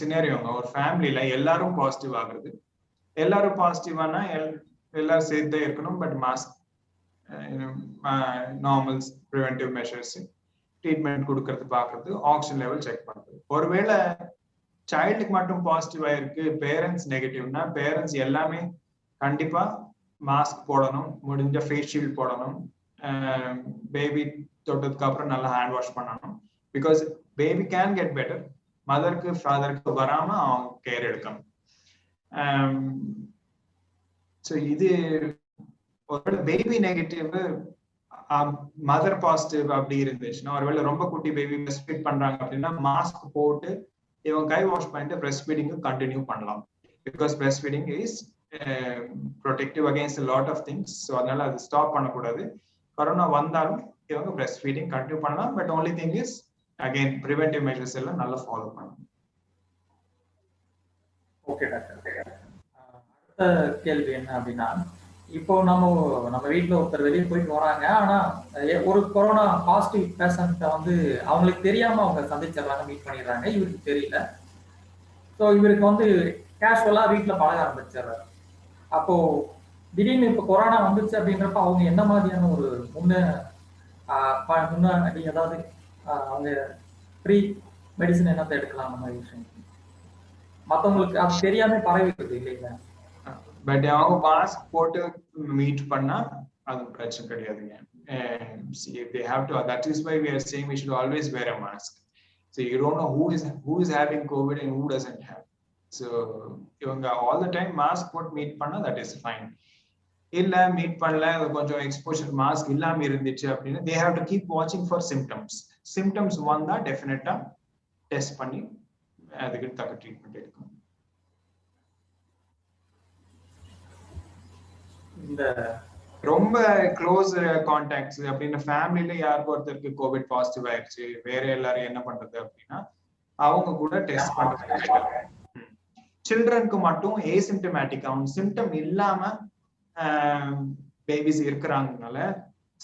C: சினேரியோங்க. ஒரு ஃபேமிலியில எல்லாரும் பாசிட்டிவ் ஆகுறது, எல்லாரும் பாசிட்டிவானா எல்லாரும் சேர்த்தே இருக்கணும். But mask, normals, preventive measures, treatment கொடுக்கறது, பார்க்கறது, ஆக்சிஜன் லெவல் செக் பண்றது. ஒருவேளை சைல்டுக்கு மட்டும் பாசிட்டிவ் ஆயிருக்கு, பேரண்ட்ஸ் நெகட்டிவ்னா பேரண்ட்ஸ் எல்லாமே கண்டிப்பா மாஸ்க் போடணும், முடிஞ்ச ஃபேஸ் ஷீல்ட் போடணும், பேபி தொட்டதுக்கு அப்புறம் நல்லா ஹேண்ட் வாஷ் பண்ணணும். Because baby can get better, மதருக்கு ஃபாதருக்கு வராம அவங்க கேர் எடுக்கணும். ஸோ இது ஒருவேளை பேபி நெகட்டிவ் மதர் பாசிட்டிவ் அப்படி இருந்துச்சுன்னா, ஒருவேளை ரொம்ப குட்டி பேபி பிரஸ்ட் ஃபீட் பண்றாங்க அப்படின்னா மாஸ்க் போட்டு இவங்க கை வாஷ் பண்ணிட்டு பிரஸ்ட் ஃபீடிங் கண்டினியூ பண்ணலாம். Because breast feeding is protective against lot of things. So அதனால அது ஸ்டாப் பண்ணக்கூடாது. கொரோனா வந்தாலும் இவங்க பிரஸ்ட் ஃபீடிங் கண்டினியூ பண்ணலாம். But only thing is again preventive measures எல்லாம் நல்லா ஃபாலோ பண்ணணும்.
A: Okay doctor. அடுத்த கேள்வி என்ன அப்படின்னா, இப்போ நம்ம வீட்டில் ஒருத்தர் வெளியே போயிட்டு வராங்க, ஆனா ஒரு கொரோனா பாசிட்டிவ் பேஷண்ட்டை வந்து அவங்களுக்கு தெரியாம அவங்க சந்திச்சிடறாங்க, மீட் பண்ணிடுறாங்க, இவருக்கு தெரியல. ஸோ இவருக்கு வந்து கேஷுவலா வீட்டில் பழக ஆரம்பிச்சிடுறாரு. அப்போ திடீர்னு இப்போ கொரோனா வந்துச்சு அப்படின்றப்ப அவங்க என்ன மாதிரியான ஒரு முன்னாடி ஏதாவது அவங்க ப்ரீ மெடிசன் என்னத்தை எடுக்கலாம், அந்த மாதிரி விஷயம் மற்றவங்களுக்கு அது தெரியாம பரவிடுது இல்லைங்களா?
C: பட் அவங்க மாஸ்க் போட்டு மீட் பண்ணா அது பிரச்சனை கிடையாதுங்க. They have to. That is why we are saying we should always wear a mask. So you don't know who is having COVID and who doesn't have. So இவங்க all the time mask போட்டு meet பண்ணா that is fine. இல்ல meet பண்ணல, கொஞ்சம் exposure mask இல்லாம இருந்துச்சு அப்படின்னா they have to keep watching for symptoms வந்தா டெஃபினட்டா டெஸ்ட் பண்ணி அதுக்கு தக்க ட்ரீட்மெண்ட் எடுக்கணும்.
A: இந்த
C: ரொம்ப க்ளோஸ் கான்டாக்ட்ஸ் அப்படின்னு ஃபேமிலியில யாருக்கு ஒருத்தருக்கு கோவிட் பாசிட்டிவ் ஆயிடுச்சு, வேற எல்லாரும் என்ன பண்றது அப்படின்னா அவங்க கூட டெஸ்ட் பண்றது. சில்ட்ரனுக்கு மட்டும் ஏசிம்டமேட்டிக், அவங்க சிம்டம் இல்லாம பேபிஸ் இருக்கிறாங்கனால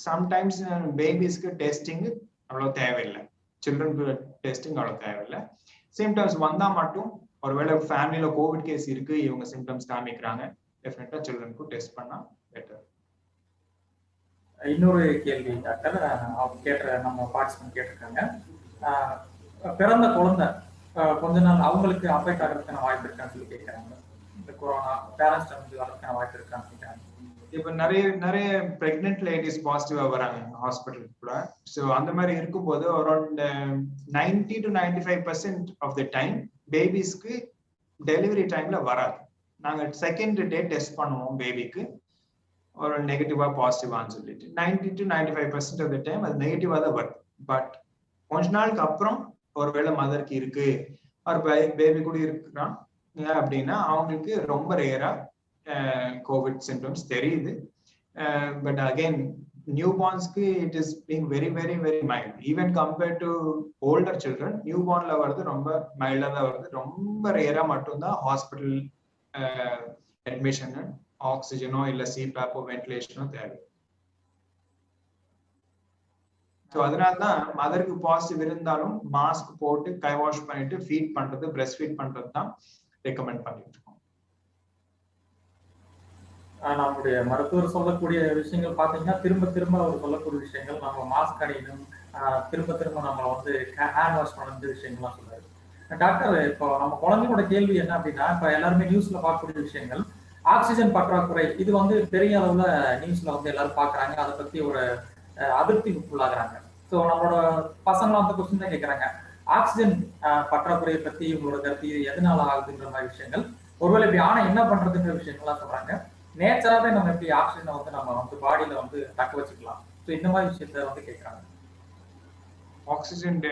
C: சம்டைம்ஸ் பேபிஸ்க்கு டெஸ்டிங் அவ்வளவு தேவையில்லை, சில்ட்ரனுக்கு டெஸ்டிங் அவ்வளவு தேவையில்லை. சிம்டம்ஸ் வந்தா மட்டும் ஒருவேளை ஃபேமிலியில கோவிட் கேஸ் இருக்கு, இவங்க சிம்டம்ஸ் காமிக்கிறாங்க, டெஃபினட்டா சில்ட்ரனுக்கு டெஸ்ட் பண்ணா பெட்டர்.
A: இன்னொரு கேள்வி டாக்டர், அவங்க நம்ம பார்ட்டிசிபென்ட் கேட்டிருக்காங்க, பிறந்த குழந்தை கொஞ்ச நாள் அவங்களுக்கு அஃபெக்ட் ஆகிறதுக்கான வாய்ப்பு இருக்கான்னு சொல்லி கேட்கறாங்க. இந்த கொரோனா பேரண்ட்ஸ் வந்து வரதுக்கான வாய்ப்பு இருக்கான்னு கேட்கறாங்க.
C: இப்ப நிறைய பிரெக்னென்ட் லேடிஸ் பாசிட்டிவா வராங்க ஹாஸ்பிட்டலுக்கு கூட. ஸோ அந்த மாதிரி இருக்கும்போது around 90 to 95% of the time பேபிஸ்க்கு டெலிவரி டைம்ல வராது. நாங்க செகண்ட் டே டெஸ்ட் பண்ணுவோம் பேபிக்கு ஒரு நெகட்டிவா பாசிட்டிவான்னு சொல்லிட்டு 90 to 95% ஆஃப் த டைம் அது நெகட்டிவா தான் வருது. பட் கொஞ்ச நாளுக்கு அப்புறம் ஒருவேளை மதருக்கு இருக்கு ஒரு பேபி கூட இருக்கிறான் அப்படின்னா அவங்களுக்கு ரொம்ப ரேரா கோவிட் சிம்டம்ஸ் தெரியுது. பட் அகைன் நியூ பார்ன்ஸ்க்கு it is being very very very mild. Even compared to older children new பார்ன்ல வருது ரொம்ப மைல்டா தான் வருது. ரொம்ப ரேரா மட்டும்தான் ஹாஸ்பிட்டல் அட்மிஷன், ஆக்சிஜனோ இல்ல சிபாப்போ வென்டிலேஷனோ தேவை. ஸோ அதனால்தான் மதருக்கு பாசிட்டிவ் இருந்தாலும் மாஸ்க் போட்டு கை வாஷ் பண்ணிட்டு ஃபீட் பண்றது, பிரெஸ்ட் ஃபீட் பண்றது தான் ரெக்கமெண்ட் பண்ணிட்டு இருக்கோம்.
A: நம்முடைய மருத்துவர் சொல்லக்கூடிய விஷயங்கள் பாத்தீங்கன்னா திரும்ப அவர் சொல்லக்கூடிய விஷயங்கள், நம்ம மாஸ்க் அணியணும், திரும்ப நம்ம வந்து ஹேண்ட் வாஷ் பண்ண விஷயங்கள்லாம் சொல்றாரு. டாக்டர், இப்போ நம்ம குழந்தையோட கேள்வி என்ன அப்படின்னா, இப்ப எல்லாருமே நியூஸ்ல பார்க்கக்கூடிய விஷயங்கள் ஆக்சிஜன் பற்றாக்குறை, இது வந்து பெரிய அளவுல நியூஸ்ல வந்து எல்லாரும் பாக்குறாங்க, அதை பத்தி ஒரு அதிருப்திக்குள்ளாகிறாங்க. ஸோ நம்மளோட பசங்களாம் அந்த கொஸ்டின் தான் கேட்கறாங்க, ஆக்சிஜன் பற்றாக்குறையை பத்தி உங்களோட கருத்து, எதனால ஆகுதுன்ற மாதிரி விஷயங்கள், ஒருவேளை இப்படி ஆனா என்ன பண்றதுங்கிற விஷயங்கள்லாம் சொல்றாங்க. நேச்சராகவே நம்ம எப்படி ஆக்சிஜனை வந்து நம்ம வந்து பாடியில வந்து தக்க வச்சுக்கலாம், ஸோ இந்த மாதிரி விஷயத்த வந்து கேட்கறாங்க.
C: Oxygen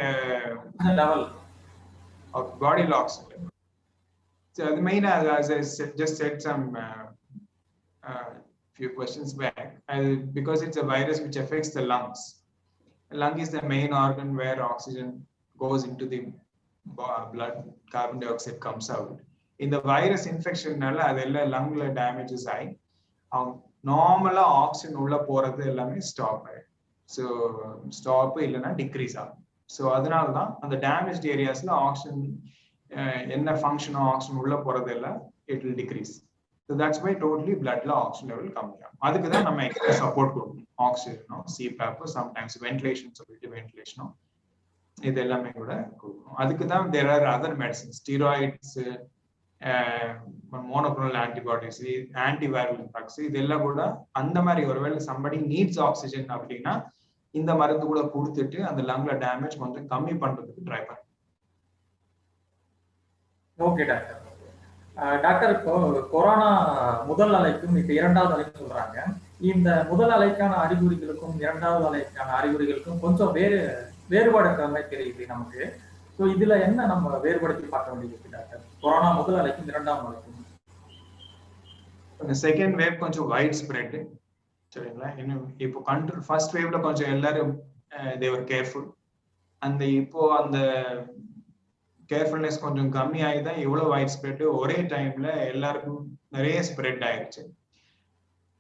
A: level
C: of body oxygen. So the main, as I just said some few questions back, because it's a virus which affects the lungs. The lung is the main organ where oxygen goes into the blood, carbon dioxide comes out. In the virus infection nalla adella lungla damages ஆகி நார்மலா oxygen உள்ள போறது எல்லாமே stop ஆயிடும். So stop இல்லைன்னா degrees ஆகும். So அதனால தான் அந்த டேமேஜ் ஏரியாஸ்ல ஆக்சிஜன் என்ன ஃபங்க்ஷனோ ஆக்சிஜன் உள்ள போறது எல்லாம் it will decrease. So that's why totally பிளட்ல ஆக்சிஜன் லெவல் கம்மியாகும். அதுக்கு தான் நம்ம எக்ஸ்ட்ரா சப்போர்ட் கொடுக்கணும், ஆக்சிஜனோ சிபாப்போ சம்டைம்ஸ் வென்டிலேஷன் சொல்லிட்டு வென்டிலேஷனோ இது எல்லாமே கூட கொடுக்கணும். அதுக்கு தான் there are other medicines, steroids, monoclonal antibodies, antiviral drugs, இதெல்லாம் கூட அந்த மாதிரி ஒருவேளை சம்படி நீட்ஸ் ஆக்சிஜன் அப்படின்னா இந்த மருந்து கூட கொடுத்துட்டு அந்த லங்ல டேமேஜ் கொஞ்சம் கம்மி பண்றதுக்கு ட்ரை பண்ணு.
A: Okay doctor. டாக்டர், இப்போ கொரோனா முதல் அலைக்கும் இப்ப இரண்டாவது அலைக்கும் சொல்றாங்க. இந்த முதல் அலைக்கான அறிகுறிகளுக்கும் இரண்டாவது அலைக்கான அறிகுறிகளுக்கும் கொஞ்சம் வேறுபாடு இருக்கிற மாதிரி தெரியுது நமக்கு. ஸோ இதுல என்ன நம்ம வேறுபடுத்தி பார்க்க வேண்டியது டாக்டர், கொரோனா முதல் அலைக்கும் இரண்டாவது அலைக்கும்?
C: செகண்ட் வேவ் கொஞ்சம் வைட் ஸ்ப்ரெட், சரிங்களா? இன்னும் இப்போ கண்ட்ரோல் ஃபர்ஸ்ட் வேவ்ல கொஞ்சம் எல்லாரும் தேவர் கேர்ஃபுல். அந்த இப்போ அந்த கேர்ஃபுல்னஸ் கொஞ்சம் கம்மி ஆகி தான் இவ்வளவு வைட் ஸ்ப்ரெட் ஒரே டைம்ல எல்லாருக்கும் நிறைய ஸ்ப்ரெட் ஆயிடுச்சு.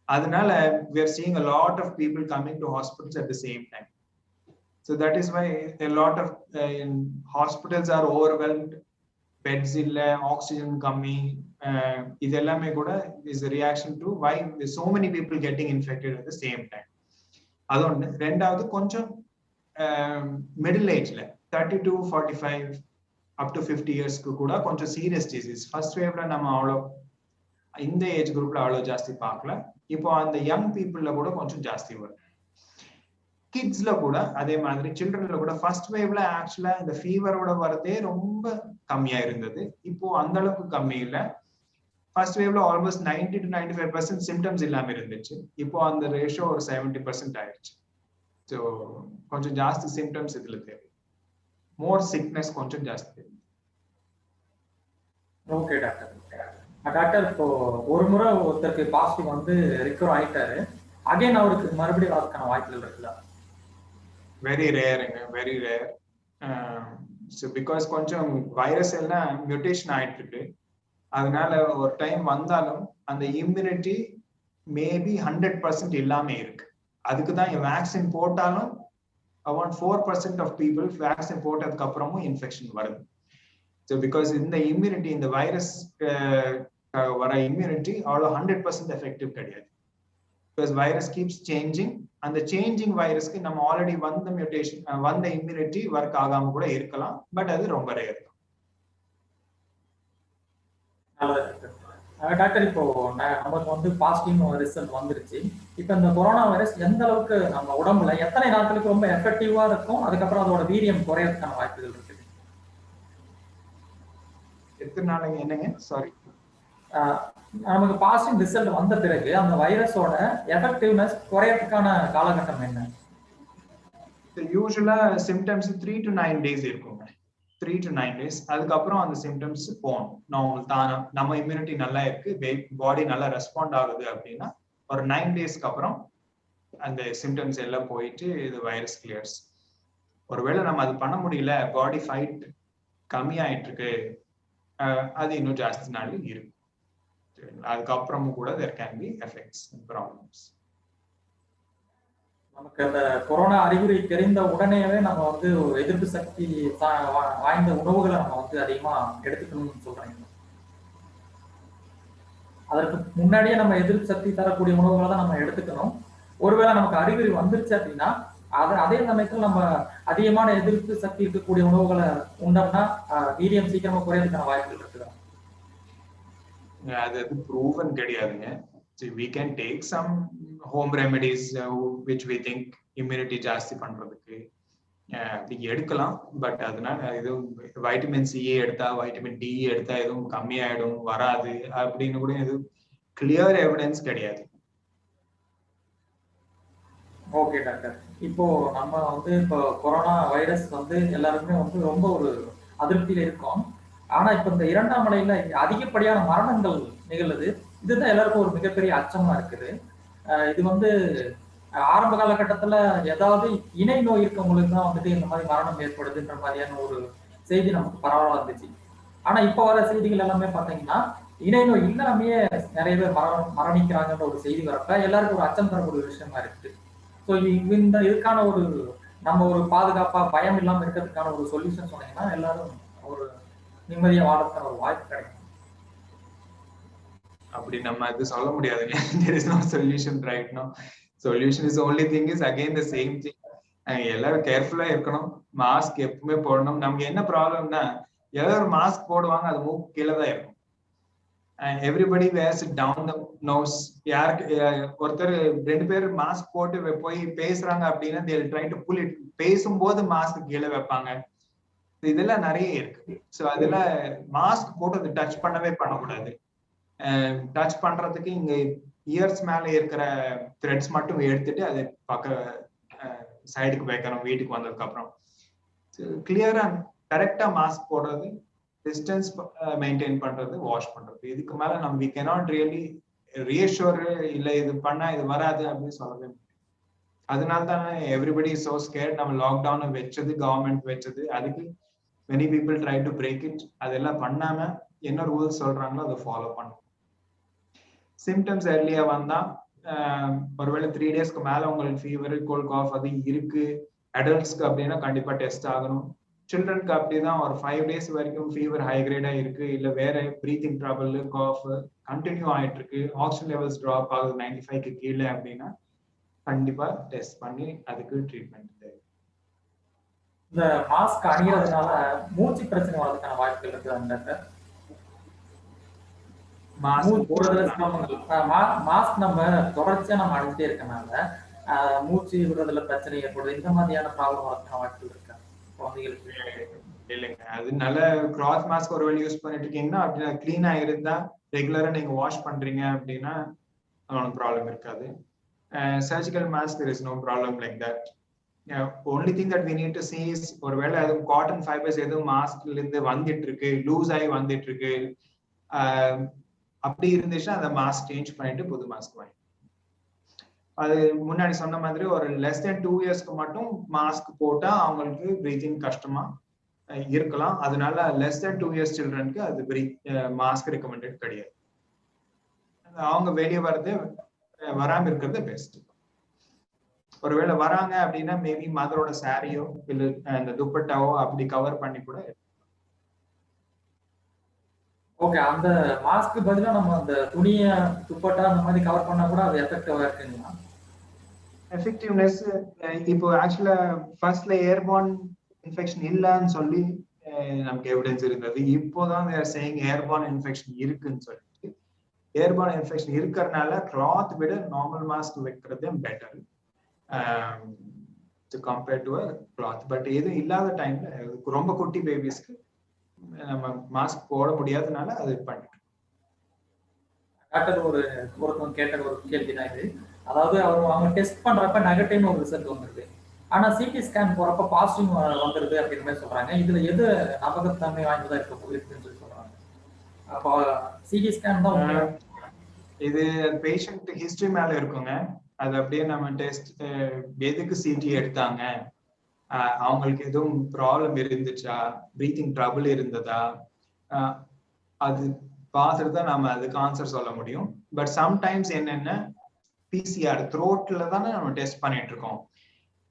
C: அதனால we are seeing a lot of people coming to hospitals at the same time. So that is why a lot of hospitals are overwhelmed, beds illa, oxygen kammi, idellame kuda is a reaction to why there's so many people getting infected at the same time. adonde rendavathu konjam middle age la 30 to 45 up to 50 years ku kuda konjam serious disease first wave la nama avlo இந்த age குரூப்ல அவ்வளவு ஜாஸ்தி பார்க்கல. இப்போ அந்த young பீப்புள்ல கூட கொஞ்சம் ஜாஸ்தி வருது. கிட்ஸ்ல கூட அதே மாதிரி, சில்ட்ரன்ல கூட ஃபர்ஸ்ட் வேவ்ல ஆக்சுவலா இந்த ஃபீவரோட வரதே ரொம்ப கம்மியா இருந்தது. இப்போ அந்த அளவுக்கு கம்மி இல்லை. ஃபர்ஸ்ட் வேவ்ல ஆல்மோஸ்ட் 90 to 95% சிம்டம்ஸ் இல்லாம இருந்துச்சு. இப்போ அந்த ரேஷியோ ஒரு 70% ஆயிடுச்சு. ஸோ கொஞ்சம் ஜாஸ்தி சிம்டம்ஸ் இதுல தேவை, மோர் சிக்னஸ் கொஞ்சம் ஜாஸ்தி.
A: Okay doctor. டாக்டர், இப்போ ஒரு முறை ஒருத்தருக்கு பாசிட்டிவ் வந்து ரிகவர் ஆயிட்டாரு, அகைன் அவருக்கு மறுபடியும் வரதுக்கான வாய்ப்புகள் இருக்குல்ல?
C: வெரி ரேருங்க, வெரி ரேர். ஸோ பிகாஸ் கொஞ்சம் வைரஸ் எல்லாம் மியூட்டேஷன் ஆயிட்டு இருக்கு. அதனால ஒரு டைம் வந்தாலும் அந்த இம்யூனிட்டி மேபி 100% இல்லாம இருக்கு. அதுக்கு தான் வேக்சின் போட்டாலும் அரௌண்ட் 4% ஆஃப் பீப்புள் வேக்சின் போட்டதுக்கு அப்புறமும் இன்ஃபெக்ஷன் வருது. ஸோ பிகாஸ் இந்த இம்யூனிட்டி, இந்த வைரஸ் வர இம்யூனிட்டி அவ்வளோ 100% எஃபெக்டிவ் கிடையாது. Because virus keeps changing. அந்த சேஞ்சிங் வைரஸ்க்கு நம்ம ஆல்ரெடி வந்த மியூட்டேஷன், வந்த இம்யூனிட்டி ஒர்க் ஆகாம கூட இருக்கலாம். பட் அது ரொம்ப ரேர் தான்.
A: டாக்டர், இப்போ நமக்கு வந்து பாசிட்டிவ் ரிசல்ட் வந்துருச்சு. இப்போ இந்த கொரோனா வைரஸ் எந்த அளவுக்கு நம்ம உடம்புல எத்தனை நாட்களுக்கு ரொம்ப எஃபெக்டிவா இருக்கும், அதுக்கப்புறம் அதோட வீரியம் குறையறதுக்கான வாய்ப்புகள் இருக்கு?
C: எத்தனை நாளைக்கு? என்னங்க, சாரி?
A: நமக்கு பாசிட்டிவ் ரிசல்ட் வந்த பிறகு அந்த வைரஸோட எஃபெக்டிவ்னஸ் குறையறதுக்கான காலகட்டம் என்ன?
C: யூசுவலா சிம்டம்ஸ் 3 to 9 days இருக்குங்க. 3 to 9 days. அதுக்கப்புறம் அந்த சிம்டம்ஸ் போகும். நம்ம இம்யூனிட்டி நல்லா இருக்கு, பாடி நல்லா ரெஸ்பாண்ட் ஆகுது அப்படின்னா ஒரு 9 daysக்கு அப்புறம் அந்த சிம்டம்ஸ் எல்லாம் போயிட்டு இது வைரஸ் கிளியர்ஸ். ஒருவேளை நம்ம அது பண்ண முடியல, பாடி ஃபைட் கம்மி ஆயிட்டு இருக்கு, அது இன்னும் ஜாஸ்தி நாள் இருக்கு. அதுக்கப்புறமும் கூட there can be effects and problems.
A: நமக்கு அந்த கொரோனா அறிகுறி தெரிந்த உடனேவே நம்ம வந்து ஒரு எதிர்ப்பு சக்தி வாய்ந்த உணவுகளை நம்ம வந்து அதிகமா எடுத்துக்கணும்னு சொல்றீங்க. அதற்கு முன்னாடியே நம்ம எதிர்ப்பு சக்தி தரக்கூடிய உணவுகளை தான் நம்ம எடுத்துக்கணும். ஒருவேளை நமக்கு அறிகுறி வந்துருச்சு அப்படின்னா அதே சமயத்தில் நம்ம அதிகமான எதிர்ப்பு சக்தி இருக்கக்கூடிய உணவுகளை உண்டோம்னா வீரியம் சீக்கிரமா குறையறதுக்கான வாய்ப்புகள் இருக்குதா?
C: அது ப்ரூவன் கிடையாதுங்க. So we can take some home remedies which we think immunity ஜாஸ்தி பண்றதுக்கு அப்படி எடுக்கலாம். பட் அதனால எதுவும் வைட்டமின் சி எடுத்தா, வைட்டமின் டி எடுத்தா எதுவும் கம்மியாயிடும், வராது அப்படின்னு கூட எதுவும் கிளியர் எவிடன்ஸ் கிடையாது.
A: ஓகே டாக்டர், இப்போ நம்ம வந்து இப்போ கொரோனா வைரஸ் வந்து எல்லாருமே வந்து ரொம்ப ஒரு அதிருப்தியில இருக்கோம். ஆனா இப்ப இந்த 2ஆம் அலையில அதிகப்படியான மரணங்கள் நிகழுது. இதுதான் எல்லாருக்கும் ஒரு மிகப்பெரிய அச்சமா இருக்குது. இது வந்து ஆரம்ப காலகட்டத்துல ஏதாவது இணை நோய் இருக்கவங்களுக்கு தான் வந்துட்டு இந்த மாதிரி மரணம் ஏற்படுதுன்ற மாதிரியான ஒரு செய்தி நமக்கு பரவலா இருந்துச்சு. ஆனா இப்ப வர செய்திகள் எல்லாமே பாத்தீங்கன்னா இணை நோய் இல்லாமையே நிறைய பேர் மரணிக்கிறாங்கன்ற ஒரு செய்தி வரப்ப எல்லாருக்கும் ஒரு அச்சம் தரக்கூடிய விஷயமா இருக்கு. ஸோ இந்த இதுக்கான ஒரு நம்ம ஒரு பாதுகாப்பா பயம் இல்லாம இருக்கிறதுக்கான ஒரு சொல்யூஷன் சொன்னீங்கன்னா எல்லாரும் ஒரு நிம்மதியா வாழறதுக்கான ஒரு வாய்ப்பு கிடைக்கும்.
C: அப்படி நம்ம அது சொல்ல முடியாதுங்க. There is no solution right now. Solution is only thing is again the same thing. எல்லாரும் கேர்ஃபுல்லா இருக்கணும், மாஸ்க் எப்பவுமே போடணும். நமக்கு என்ன ப்ராப்ளம்னா எல்லாரும் மாஸ்க் போடுவாங்க, அது மூக்கு கீழே தான் இருக்கும். Everybody wears it down the nose. யாருக்கு ஒருத்தர் 2 பேர் மாஸ்க் போட்டு போய் பேசுறாங்க அப்படின்னா they will try to pull it. பேசும்போது மாஸ்க் கீழே வைப்பாங்க. இதெல்லாம் நிறைய இருக்கு. ஸோ அதுல மாஸ்க் போட்டு அதை டச் பண்ணவே பண்ணக்கூடாது. டச் பண்றதுக்கு இங்க இயர்ஸ் மேல இருக்கிற த்ரெட்ஸ் மட்டும் எடுத்துட்டு அதை சைடுக்கு வைக்கணும் வீட்டுக்கு வந்ததுக்கு அப்புறம். கிளியரா கரெக்டா மாஸ்க் போடுறது, டிஸ்டன்ஸ் மெயின்டைன் பண்றது, வாஷ் பண்றது. இதுக்கு மேல நம்ம we cannot really reassure இல்ல இது பண்ணா இது வராது அப்படின்னு சொல்லவே முடியாது. அதனால தான் எவ்ரிபடி சோ ஸ்கேர்ட். நம்ம லாக்டவுன் வச்சது கவர்மெண்ட் வச்சது, அதுக்கு many people try to break it. அதெல்லாம் பண்ணாம என்ன ரூல்ஸ் சொல்றாங்களோ அதை ஃபாலோ பண்ணும். சிம்டம்ஸ் ஏர்லியா வந்தா ஒருவேளை 3 daysக்கு மேல உங்களுக்கு ஃபீவர், கோல்ட், காஃப் அது இருக்கு, அடல்ட்ஸ்க்கு அப்படின்னா கண்டிப்பா டெஸ்ட் ஆகணும். சில்ட்ரனுக்கு அப்படிதான் ஒரு 5 days வரைக்கும் ஃபீவர் ஹை கிரேடா இருக்கு, இல்ல வேற பிரீத்திங் ட்ரபிள், காஃப் கண்டினியூ ஆயிட்டு இருக்கு, ஆக்சிஜன் லெவல்ஸ் டிராப் ஆகுது 95க்கு கீழே அப்படின்னா கண்டிப்பா டெஸ்ட் பண்ணி அதுக்கு ட்ரீட்மெண்ட் தேவை.
A: இந்த மாஸ்க் அணியறதுனால மூச்சு பிரச்சனை வரதுக்கான வாய்ப்புகள் இருக்குதா? மாஸ்க் நம்ம தொடர்ச்சியா நம்ம அணிஞ்சிட்டே இருக்கனால மூச்சு விடுறதுல பிரச்சனை ஏற்படுது, இந்த மாதிரியான ப்ராப்ளம் வரதுக்கான வாய்ப்புகள் இருக்கா குழந்தைகளுக்கு?
C: இல்லைங்க, அது நல்ல கிளாத் மாஸ்க் ஒருவேளை யூஸ் பண்ணிட்டு இருக்கீங்கன்னா அப்படி கிளீனா இருந்தா ரெகுலரா நீங்க வாஷ் பண்றீங்க அப்படின்னா அவனுக்கு ப்ராப்ளம் இருக்காது. Surgical mask there is no problem like that. Only thing that we need to see is ஒருவேளை அது காட்டன் ஃபைபர்ஸ் எதுவும் மாஸ்க்ல இருந்து வந்துட்டு இருக்கு, லூஸ் ஆகி வந்துட்டு இருக்கு, அப்படி இருந்துச்சுன்னா அந்த மாஸ்க் சேஞ்ச் பண்ணிட்டு புது மாஸ்க் வாங்கி. அது முன்னாடி சொன்ன மாதிரி ஒரு less than 2 yearsக்கு மட்டும் மாஸ்க் போட்டா அவங்களுக்கு பிரீத்திங் கஷ்டமா இருக்கலாம். அதனால less than 2 years சில்ட்ரனுக்கு அது மாஸ்க் ரெக்கமெண்டட் கிடையாது. அவங்க வெளியே வர்றது வராம இருக்கிறது பெஸ்ட். ஒருவேளை வராங்க அப்படின்னா மேபி மதரோட சாரியோ இல்ல அந்த துப்பட்டாவோ அப்படி கவர் பண்ணி கூட.
A: ஓகே, அந்த மாஸ்க் பதிலா நம்ம அந்த துணியை துப்பட்டா அந்த மாதிரி கவர் பண்ணா கூட அது எஃபெக்டிவா இருக்குங்களா?
C: எஃபெக்டிவ்னஸ் இப்போ ஆக்சுவலா ஃபர்ஸ்ட்ல ஏர்பார்ன் இன்ஃபெக்ஷன் இல்லைன்னு சொல்லி நமக்கு எவிடன்ஸ் இருந்தது. இப்போதான் சேயிங் ஏர்பார்ன் இன்ஃபெக்ஷன் இருக்குன்னு சொல்லிட்டு ஏர்பார்ன் இன்ஃபெக்ஷன் இருக்கிறதுனால கிளாத் விட நார்மல் மாஸ்க் வைக்கிறது better to compare to a cloth. But எதுவும் இல்லாத டைம்ல ரொம்ப குட்டி பேபிஸ்க்கு நம்ம மாஸ்க் போட முடியாதனால அது பண்ணிட்டு.
A: டாக்டர் ஒருத்தவங்க கேட்ட ஒரு கேள்விதான் இது. அதாவது அவங்க டெஸ்ட் பண்றப்ப நெகட்டிவ்னு ஒரு ரிசல்ட் வந்துருது, ஆனா சிடி ஸ்கேன் போறப்ப பாசிட்டிவ் வந்துருது அப்படின்ற மாதிரி சொல்றாங்க. இதுல எது நம்பகத்தன்மை வாய்ந்ததா இருக்குன்னு சொல்லி சொல்றாங்க. அப்போ சிடி ஸ்கேன் தான்
C: இது பேஷண்ட் ஹிஸ்டரி மேல இருக்குங்க. அது அப்படியே நம்ம டெஸ்ட் எதுக்கு சிடி எடுத்தாங்க, அவங்களுக்கு எதுவும் ப்ராப்ளம் இருந்துச்சா, பிரீத்திங் ட்ரபிள் இருந்ததா, அது பார்த்துட்டு தான் நம்ம அதுக்கு ஆன்சர் சொல்ல முடியும். பட் சம்டைம்ஸ் என்னென்ன பிசிஆர் த்ரோட்ல தானே நம்ம டெஸ்ட் பண்ணிட்டு இருக்கோம்.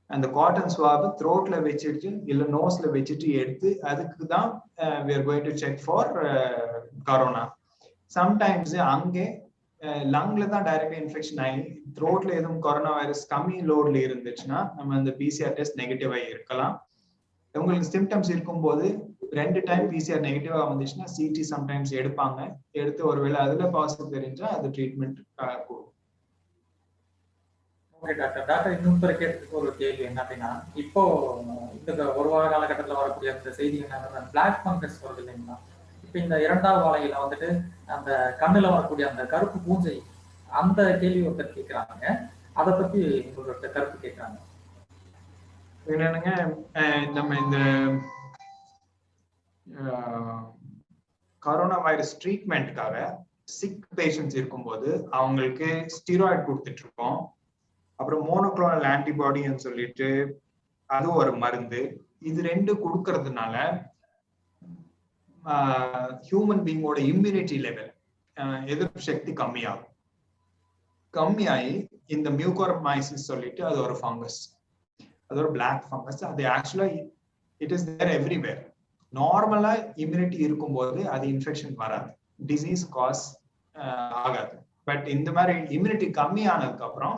C: அந்த காட்டன் ஸ்வாப் த்ரோட்ல வச்சுட்டு இல்ல நோஸ்ல வச்சுட்டு எடுத்து அதுக்கு தான் we are going to check for corona. Sometimes அங்கே லங்ல தான் டைரக்டா இன்ஃபெக்ஷன் ஆகி த்ரோட்ல எதுவும் கொரோனா வைரஸ் கம்மி லோட்ல இருந்துச்சுன்னா நம்ம அந்த பிசிஆர் டெஸ்ட் நெகட்டிவா இருக்கலாம். உங்களுக்கு சிம்டம்ஸ் இருக்கும்போது 2 டைம் பிசிஆர் நெகட்டிவா வந்துச்சுன்னா சிடி சம்டைம்ஸ் எடுப்பாங்க. எடுத்து ஒருவேளை அதுல பாசிட்டிவ் தெரிஞ்சா அது ட்ரீட்மெண்ட் போகும்.
A: Okay doctor. டாக்டர் இன்னொரு கேட்கறதுக்கு ஒரு கேள்வி என்ன அப்படின்னா, இப்போ இந்த ஒரு வார காலகட்டத்தில் வரக்கூடிய அந்த செய்தி என்ன, பிளாக் ஃபங்கஸ் வருது இல்லைங்களா? இப்போ இந்த 2வது வாழையில வந்துட்டு அந்த கண்ணுல வரக்கூடிய அந்த கருப்பு பூஞ்சை, அந்த கேள்வி ஒருத்தர் கேட்கிறாங்க. அதை பத்தி உங்களோட கருத்து கேட்கிறாங்க.
C: என்னங்க, நம்ம இந்த கொரோனா வைரஸ் ட்ரீட்மெண்ட்டுக்காக சிக் பேஷண்ட்ஸ் இருக்கும்போது அவங்களுக்கு ஸ்டீராய்டு கொடுத்துட்டு இருக்கோம். அப்புறம் மோனோக்ளோனல் ஆன்டிபாடின்னு சொல்லிட்டு அது ஒரு மருந்து. இது 2 கொடுக்கறதுனால ஹியூமன் பீங்கோட இம்யூனிட்டி லெவல் எதிர்ப்பு சக்தி கம்மியாகி இந்த மியூகோர்மைசிஸ் சொல்லிட்டு அது ஒரு ஃபங்கஸ், அது ஒரு பிளாக் ஃபங்கஸ். அது ஆக்சுவலா இட் இஸ் தேர் எவ்ரிவேர். நார்மலா இம்யூனிட்டி இருக்கும்போது அது இன்ஃபெக்ஷன் வராது, டிசீஸ் காஸ் ஆகாது. பட் இந்த மாதிரி இம்யூனிட்டி கம்மியானதுக்கு அப்புறம்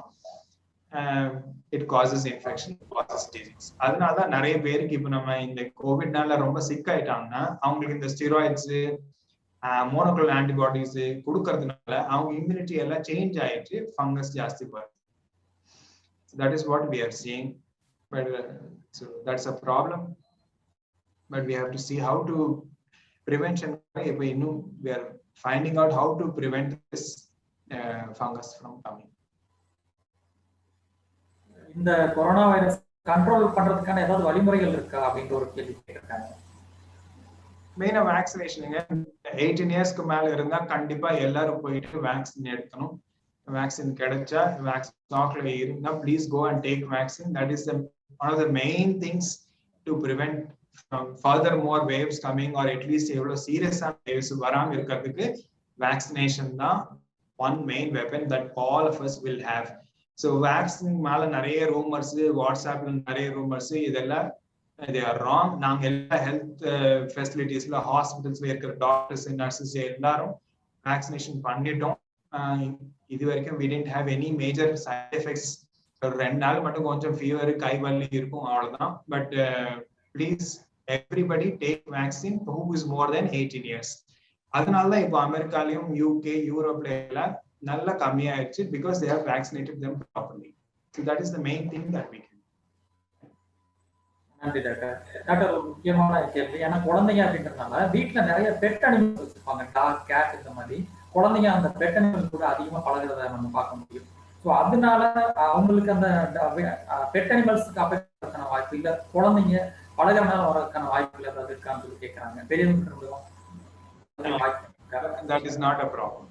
C: it causes infection, causes disease. அதனாலதான் நிறைய பேருக்கு இப்ப நம்ம இந்த கோவிட்னால ரொம்ப சிக் ஆயிட்டாங்கன்னா அவங்களுக்கு இந்த ஸ்டீராய்ட்ஸ் மோனோக்ளோனல் ஆன்டிபாடிஸ் கொடுக்கறதுனால அவங்க இம்யூனிட்டி எல்லாம் சேஞ்ச் ஆயிட்டு ஃபங்கஸ் ஜாஸ்தி வருது. That is what we are seeing, but so that's a problem, but we have to see how to prevention. If we know, we are finding out how to prevent this fungus from coming.
A: இந்த corona virus control பண்றதுக்கான ஏதாவது வழிமுறைகள் இருக்கா அப்படின்ற ஒரு கேள்வி கேட்டிருக்காங்க.
C: மெயினா வேக்சினேஷனுங்க. 18 இயர்ஸ்க்கு மேல இருந்தா கண்டிப்பா எல்லாரும் போயிட்டு வேக்சின் எடுக்கணும். வேக்சின் கிடைச்சா வேக்சின் ஸ்டாக்ல இருந்தா please go and take vaccine. That is one of the main things to prevent further more waves coming, or at least எவ்வளவு சீரியஸான வேவ்ஸ் வராம இருக்கிறதுக்கு வேக்சினேஷன் தான் one main weapon that all of us will have. So vaccine மேல நிறைய rumours, வாட்ஸ்அப்ல நிறைய rumours, இதெல்லாம் they are wrong. நாங்க எல்லா ஹெல்த் ஃபெசிலிட்டிஸ்ல ஹாஸ்பிட்டல்ஸ்ல இருக்கிற டாக்டர்ஸ் நர்சஸ் எல்லாரும் வேக்சினேஷன் பண்ணிட்டோம். இது வரைக்கும் we didn't have any major side effects. ஒரு 2 நாள் மட்டும் கொஞ்சம் ஃபீவர், கை வலி இருக்கும், அவ்வளவுதான். But please everybody take vaccine who is more than 18 years. அதனாலதான் இப்போ அமெரிக்காலையும் யூகே யூரோப்ல எல்லாம் நல்லா கம்மியாயிடுச்சு, because they have vaccinated them properly. So that is the main thing that we can.
A: நன்றி டாக்டர். டாக்டர் ஒரு முக்கியமான கேள்வி, ஏன்னா குழந்தைங்க அப்படின்றதுனால வீட்டுல நிறைய பெட் அனிமல்ஸ் வச்சிருப்பாங்க, டாக், கேட், இந்த மாதிரி குழந்தைங்க அந்த பெட் அனிமல்ஸ் கூட அதிகமா பழகுறத நம்ம பார்க்க முடியும். ஸோ அதனால அவங்களுக்கு அந்த பெட் அனிமல்ஸுக்கு அஃபெக்ட் வாய்ப்பு இல்லை, குழந்தைங்க பழகிறனால வரதுக்கான வாய்ப்புகள் ஏதாவது இருக்கான்னு சொல்லி கேட்கறாங்க. பெரியவங்க
C: That is not a problem.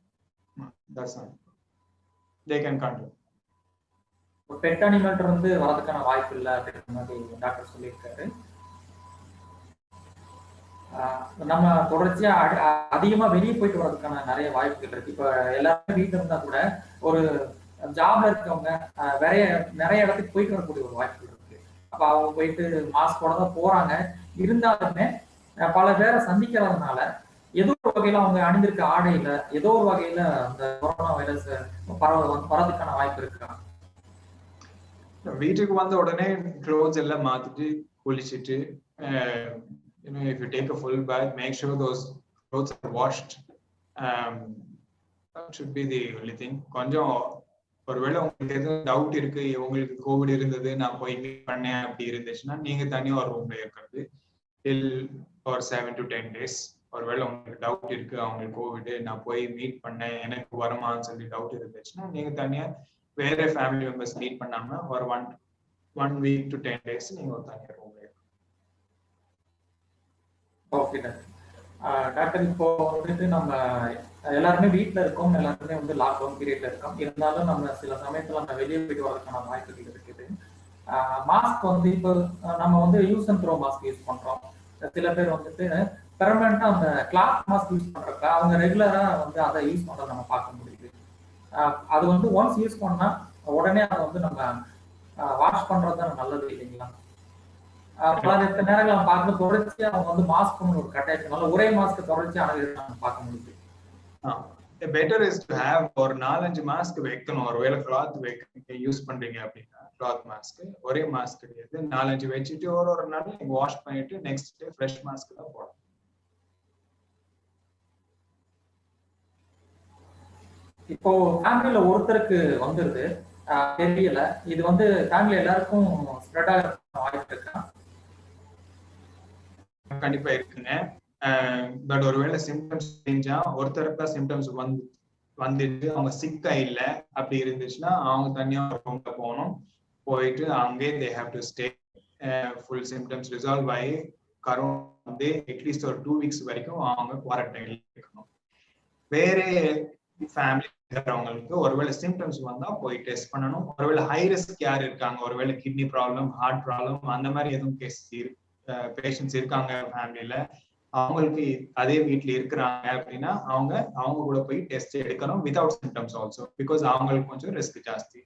C: that's not. They can continue.
A: ஒரு பெட் அனிமல் வந்து வரதுக்கான வாய்ப்பு இல்லை அப்படின்ற மாதிரி டாக்டர் சொல்லியிருக்காரு. நம்ம தொடர்ச்சியா அதிகமா வெளியே போயிட்டு வர்றதுக்கான நிறைய வாய்ப்புகள் இருக்கு. இப்ப எல்லாருமே வீட்டுல இருந்தா கூட ஒரு ஜாப்ல இருக்கவங்க நிறைய இடத்துக்கு போயிட்டு வரக்கூடிய ஒரு வாய்ப்புகள் இருக்கு. அப்ப அவங்க போயிட்டு மாஸ்கோட தான் போறாங்க. இருந்தாலுமே பல பேரை சந்திக்கிறதுனால ஏதோ ஒரு வகையில அவங்க அணிந்திருக்க ஆடையில ஏதோ ஒரு வகையில அந்த கொரோனா வைரஸ் வரதுக்கான வாய்ப்பு இருக்கா?
C: வீட்டுக்கு வந்த உடனே க்ளோத்ஸ் எல்லாம் மாத்திட்டு குளிச்சுட்டு if you take a full bath, make sure those clothes are washed. That should be the only thing. கொஞ்சம் ஒருவேளை உங்களுக்கு எதுவும் டவுட் இருக்கு, உங்களுக்கு கோவிட் இருந்தது நான் போய் மீட் பண்ணேன் அப்படி இருந்துச்சுன்னா நீங்க தனியா ஒரு ரூம்ல இருக்கிறது till for 7 to 10 days. ஒருவேளை உங்களுக்கு டவுட் இருக்கு அவங்களுக்கு கோவிட் நான் போய் மீட் பண்ணேன் எனக்கு வருமானு சொல்லி டவுட் இருந்துச்சுன்னா நீங்க தனியா வேற ஃபேமிலி மெம்பர்ஸ் மீட் பண்ணாம ஒரு 1 week to 10 days நீங்க ஒரு தனியா ரூம்ல.
A: ஓகே டாக்டர், இப்போ வந்துட்டு நம்ம எல்லாருமே வீட்டுல இருக்கோம், எல்லாருமே வந்து லாக்டவுன் பீரியட்ல இருக்கோம். இருந்தாலும் நம்ம சில சமயத்துல நம்ம வெளியே போயிட்டு வரதுக்கான வாய்ப்புகள் இருக்குது. மாஸ்க் வந்து இப்போ நம்ம வந்து use and throw mask use பண்றோம். சில பேர் வந்துட்டு பெர்மனண்டா அந்த கிளாத் மாஸ்க் யூஸ் பண்றப்ப அவங்க ரெகுலரா வந்து அதை யூஸ் பண்றதை நம்ம பார்க்க முடியுது. அது வந்து ஒன்ஸ் யூஸ் பண்ணா உடனே அதை வந்து நம்ம வாஷ் பண்றது தான் நல்லது இல்லைங்களா? பல நேரங்கள் நம்ம பார்க்கணும் தொடர்ச்சியா அவங்க வந்து மாஸ்க் பண்ண ஒரு கட்டாயத்தினால ஒரே மாஸ்க் தொடர்ச்சியா நம்ம பார்க்க முடியுது.
C: பெட்டர் இஸ் டு ஹேவ் ஒரு 4-5 மாஸ்க் வைக்கணும். ஒருவேளை கிளாத் யூஸ் பண்றீங்க அப்படின்னா கிளாத் மாஸ்க் ஒரே மாஸ்க் கிடையாது, 4-5 வச்சுட்டு ஒரு நாள் நீங்க வாஷ் பண்ணிட்டு நெக்ஸ்ட் டே ஃப்ரெஷ் மாஸ்க் தான் போடணும்.
A: இப்போ ஃபேமிலியில ஒருத்தருக்கு வந்துருது தெரியல, இது வந்து ஃபேமிலி எல்லாருக்கும் ஸ்ப்ரெட் ஆக வாய்ப்பு இருக்கா?
C: கண்டிப்பா இருக்குங்க. பட் ஒருவேளை சிம்டம்ஸ் தெரிஞ்சா ஒருத்தருக்கு சிம்டம்ஸ் வந்துட்டு அவங்க சிக்கா இல்ல அப்படி இருந்துச்சுன்னா அவங்க தனியா ரூம்ல போகணும். போயிட்டு அங்கே they have to stay full symptoms resolve ஆகி கரோனா வந்து அட்லீஸ்ட் ஒரு 2 weeks வரைக்கும் அவங்க குவாரண்டைன்ல இருக்கணும். வேற ஃபேமிலி இருக்கிறவங்களுக்கு ஒருவேளை சிம்டம்ஸ் வந்தா போய் டெஸ்ட் பண்ணணும். ஒருவேளை ஹை ரிஸ்க் யார் இருக்காங்க, ஒருவேளை கிட்னி ப்ராப்ளம், ஹார்ட் ப்ராப்ளம் அந்த மாதிரி எதுவும் பேஷண்ட்ஸ் இருக்காங்க ஃபேமிலியில, அவங்களுக்கு அதே வீட்டுல இருக்கிறாங்க அப்படின்னா அவங்க கூட போய் டெஸ்ட் எடுக்கணும் வித்வுட் சிம்டம்ஸ் ஆல்சோ, பிகாஸ் அவங்களுக்கு கொஞ்சம் ரிஸ்க் ஜாஸ்தி.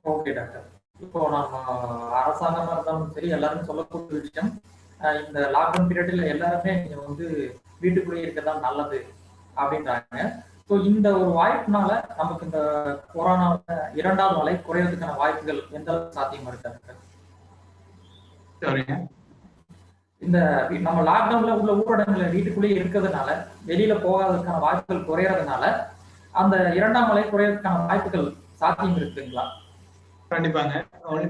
A: ஓகே டாக்டர், இப்போ நம்ம அரசாங்கமா இருந்தாலும் சரி எல்லாருமே சொல்லக்கூடிய விஷயம் இந்த லாக்டவுன் பீரியட்ல எல்லாருமே நீங்க வந்து வீட்டுக்குள்ளேயே இருக்கதான் நல்லது அப்படின்றாங்க. ஸோ இந்த ஒரு வாய்ப்புனால நமக்கு இந்த கொரோனா 2வது அலை குறையறதுக்கான வாய்ப்புகள் எந்த அளவுக்கு சாத்தியமா இருக்காங்க? இந்த நம்ம லாக்டவுன்ல உள்ள ஊரடங்குல வீட்டுக்குள்ளேயே இருக்கிறதுனால வெளியில போகாததுக்கான வாய்ப்புகள் குறையறதுனால அந்த 2ஆம் அலை குறையறதுக்கான வாய்ப்புகள் சாத்தியம் இருக்குங்களா?
C: கண்டிப்பாங்க.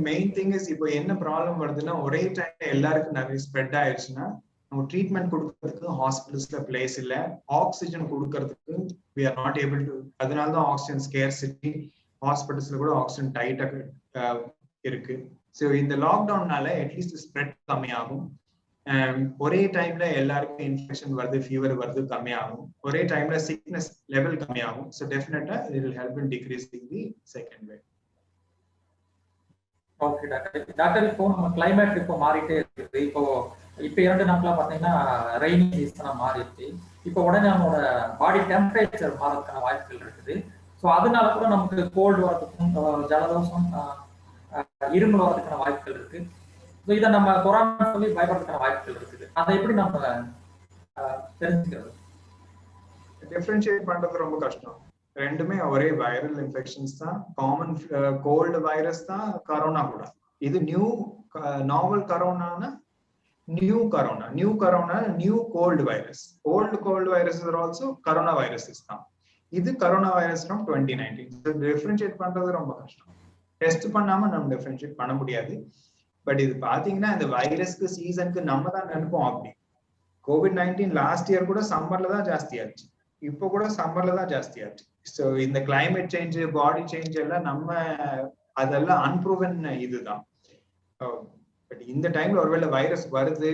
C: மெயின் திங் இஸ் இப்போ என்ன ப்ராப்ளம் வருதுன்னா ஒரே டைம்ல எல்லாருக்கும் நிறைய ஸ்ப்ரெட் ஆயிடுச்சுன்னா நம்ம ட்ரீட்மெண்ட் கொடுக்கறதுக்கு ஹாஸ்பிட்டல்ஸ்ல பிளேஸ் இல்ல, ஆக்சிஜன் கொடுக்கறதுக்கு we are not able to. அதனாலதான் ஆக்சிஜன் ஸ்கேர்சிட்டி, ஹாஸ்பிட்டல்ஸ்ல கூட ஆக்சிஜன் டைட்டா இருக்கு. ஸோ இந்த லாக்டவுன்னால அட்லீஸ்ட் ஸ்ப்ரெட் கம்மியாகும். ஒரே டைம்ல எல்லாருக்கும் இன்ஃபெக்ஷன் வருது, ஃபீவர் வருது, கம்மியாகும். ஒரே டைம்ல சிக்னஸ் லெவல் கம்மியாகும். ஸோ டெஃபினட்டா it will help in decreasing the second wave.
A: Okay doctor, இப்போ நம்ம கிளைமேட் இப்போ மாறிட்டே இருக்குது. இப்போ 2 நாட்களா பாத்தீங்கன்னா ரெய்னி சீசனா மாறிடுச்சு. இப்போ உடனே நம்மளோட பாடி டெம்பரேச்சர் மாறதுக்கான வாய்ப்புகள் இருக்குது. ஸோ அதனால கூட நமக்கு கோல்டு வரதுக்கும் ஜலதோஷம் இருமல் வரதுக்கான வாய்ப்புகள் இருக்கு. ஸோ இதை நம்ம கொரோனா சொல்லி பயப்படுறதுக்கான வாய்ப்புகள் இருக்குது. அதை எப்படி நம்ம தெரிஞ்சுக்கிறது?
C: டிஃபரன்ஷியேட் பண்றது ரொம்ப கஷ்டம். ரெண்டுமே ஒரே வைரல் இன்ஃபெக்ஷன்ஸ் தான். காமன் கோல்டு வைரஸ் தான் கரோனா கூட. இது நாவல் கரோனானா new corona new cold virus. Old cold virus are also corona viruses தான். இது கரோனா வைரஸ் ஃப்ரம் 2019. டிஃபரன்ஷியேட் பண்றது ரொம்ப கஷ்டம். டெஸ்ட் பண்ணாம நம்ம டிஃபரன்ஷியேட் பண்ண முடியாது. பட் இது பாத்தீங்கன்னா இந்த வைரஸ்க்கு சீசனுக்கு நம்ம தான் நினைப்போம் அப்படி. COVID-19 லாஸ்ட் இயர் கூட சம்மர்ல தான் ஜாஸ்தி ஆச்சு, இப்போ கூட சம்மர்ல தான் ஜாஸ்தி ஆச்சு. ஸோ இந்த கிளைமேட் சேஞ்ச், பாடி சேஞ்ச் எல்லாம் அதெல்லாம் அன்ப்ரூவன் இதுதான். பட் இந்த டைம்ல ஒருவேளை வைரஸ் வருது,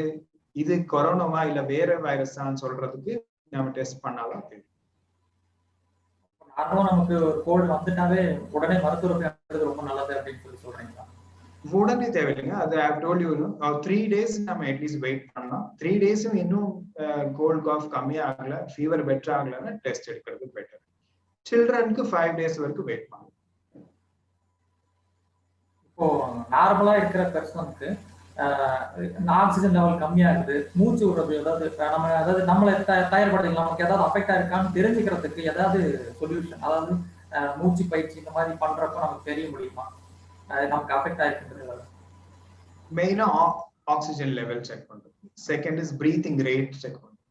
C: இது கொரோனாவா இல்ல வேற வைரஸான்னு சொல்றதுக்கு நம்ம டெஸ்ட் பண்ணாலும் தெரியும்.
A: அதுவும் நமக்கு கோல்டு வந்துட்டாவே உடனே மருத்துவருக்கு ரொம்ப நல்லது அப்படின்னு சொல்லி சொல்றீங்களா?
C: உடனே தேவையில்லைங்க. அது ஐ டோல்ட் யூ 3 days நம்ம அட்லீஸ்ட் வெயிட் பண்ணலாம். 3 daysம் இன்னும் கோல்ட் காஃப் கம்மியா ஆகல, ஃபீவர் பெட்டர் ஆகலன்னா டெஸ்ட் எடுக்கிறது பெட்டர். சில்ட்ரனுக்கு 5 days வரைக்கும் வெயிட் பண்ணலாம்.
A: இப்போ நார்மலா இருக்கிற பர்சனுக்கு ஆக்சிஜன் லெவல் கம்மியா இருக்குது, மூச்சு விடுறது அதாவது நம்மளை தயார்படுத்திக்கலாம், நமக்கு ஏதாவது அஃபெக்ட் ஆயிருக்கான்னு தெரிஞ்சுக்கிறதுக்கு ஏதாவது சொல்யூஷன், அதாவது மூச்சு பயிற்சி இந்த மாதிரி பண்றப்ப நமக்கு தெரிய முடியுமா நமக்கு அஃபெக்ட் ஆயிருக்குன்றது?
C: மெயினா ஆக்சிஜன் லெவல் செக் பண்றது. Second is breathing rate check பண்றது.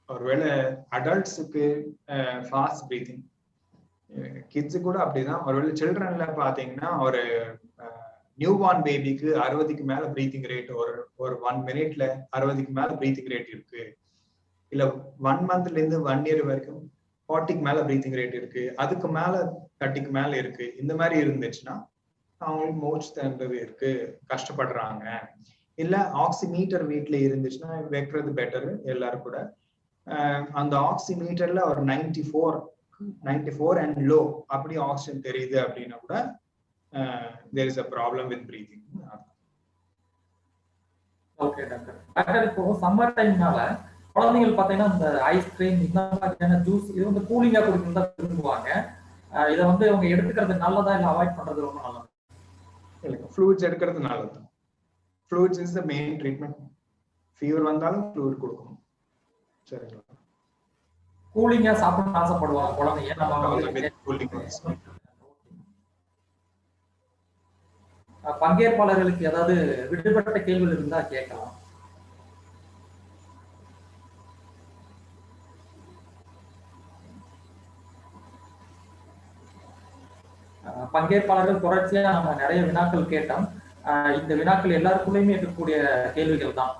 C: ஒருவேளை அடல்ட்ஸுக்கு ஃபாஸ்ட் பிரீத்திங், கிட்ஸு கூட அப்படிதான். ஒருவேளை சில்ட்ரன்ல பாத்தீங்கன்னா ஒரு நியூ பார்ன் பேபிக்கு 60க்கு மேல பிரீத்திங் ரேட், ஒரு 1 minute 60க்கு மேல பிரீத்திங் ரேட் இருக்கு. இல்ல 1 monthல இருந்து 1 year வரைக்கும் 40க்கு மேல பிரீத்திங் ரேட் இருக்கு, அதுக்கு மேல 30க்கு மேல இருக்கு. இந்த மாதிரி இருந்துச்சுன்னா அவங்களுக்கு மூச்சு திணறது இருக்கு, கஷ்டப்படுறாங்க. இல்ல ஆக்சிமீட்டர் வீட்டுல இருந்துச்சுன்னா வைக்கிறது பெட்டர் எல்லாரும் கூட. அந்த ஆக்சிமீட்டர்ல ஒரு 94 and low அப்படி ஆக்சிஜன் தெரியுது அப்படின்னா கூட there is a problem with breathing.
A: Okay doctor. Doctor, இப்போ சம்மர் டைம்னால குழந்தைகள் பார்த்தீங்கன்னா இந்த ஐஸ்கிரீம் இந்த மாதிரியான ஜூஸ் இது வந்து கூலிங்கா குடிக்கணும் தான் விரும்புவாங்க. இதை வந்து அவங்க எடுத்துக்கிறது நல்லதா இல்லை அவாய்ட் பண்றது ரொம்ப நல்லது?
C: ஃப்ளூயிட்ஸ் எடுக்கிறது நல்லது. Fluids is the main treatment. Fever வந்தாலும் ஃப்ளூயிட் கொடுக்கணும். சரிங்களா?
A: கூலிங்கா சாப்பிடணும்னு ஆசைப்படுவாங்க குழந்தைங்க. நம்ம பங்கேற்பாளர்களுக்கு ஏதாவது விடுபட்ட கேள்விகள் இருந்தா கேட்கலாம். பங்கேற்பாளர்கள் தொடர்ச்சியா நம்ம நிறைய வினாக்கள் கேட்டோம். இந்த வினாக்கள் எல்லாருக்குள்ளயுமே இருக்கக்கூடிய கேள்விகள் தான்.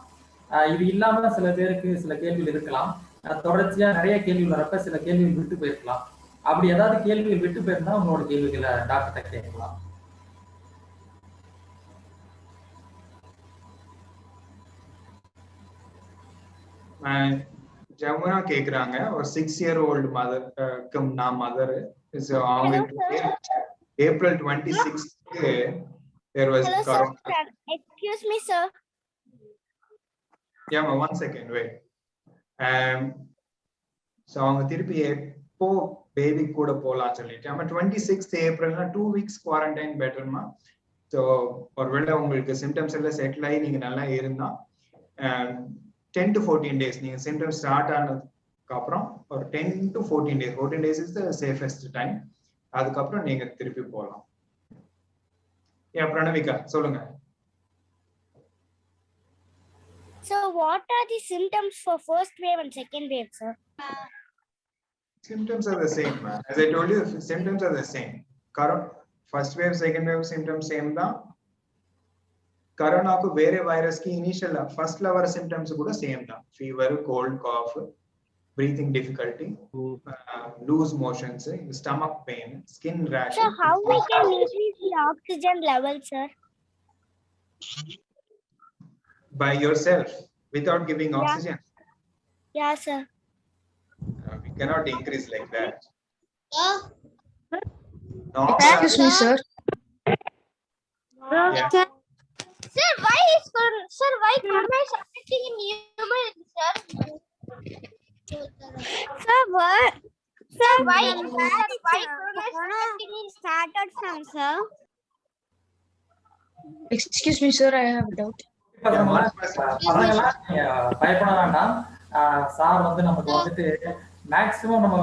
A: இது இல்லாம சில பேருக்கு சில கேள்விகள் இருக்கலாம். தொடர்ச்சியா நிறைய கேள்விகள் வரப்ப சில கேள்விகள் விட்டு போயிருக்கலாம். அப்படி ஏதாவது கேள்விகள் விட்டு போயிருந்தா உங்களோட கேள்விகளை டாக்டர்கிட்ட கேட்கலாம்.
C: ஜமுனா கேக்குறாங்க, ஒரு 6-year-old மதருக்கு நான் மதர். அவங்களுக்கு April 26th there was corona.
G: Excuse me sir.
C: Yeah, 1 second wait. So அவங்க திருப்பி எப்போ பேபி கூட போலாம் சொல்லிட்டு நம்ம 26th April 2 weeks குவாரண்டைன் பெட்டர்மா. ஸோ ஒருவேளை உங்களுக்கு சிம்டம்ஸ் எல்லாம் செட்டில் ஆகி நீங்க நல்லா இருந்தா 10 to 14 days நீங்க சிம்டம்ஸ் ஸ்டார்ட் ஆனதுக்கு அப்புறம் ஒரு 10 to 14 days 14 days is the safest time. அதுக்கப்புறம் நீங்க திருப்பி போகலாம். பிரணவிகா சொல்லுங்க.
G: So what are the symptoms for first wave and second wave, sir?
C: Symptoms are the same, man. As I told you, symptoms are the same. First wave, second wave symptoms same தான். கரோனாக்கு வேற வைரஸ்க்கு initial ஃபர்ஸ்ட்ல வர symptoms கூட same தான். Fever, cold, cough, breathing difficulty, loose motions, stomach pain, skin rash.
G: So how we can increase the oxygen level, sir?
C: By yourself, without giving oxygen.
G: Yeah, sir.
C: We cannot increase like that. No,
M: Excuse me, sir.
C: Yeah.
G: Sir, why corona is affecting in humans, sir? Sir, what? Sir, why corona is started from, sir?
M: Excuse me, sir. I have a doubt.
A: பயப்பட வேண்டாம். Sir வந்து நமக்கு வந்துட்டு maximum நம்ம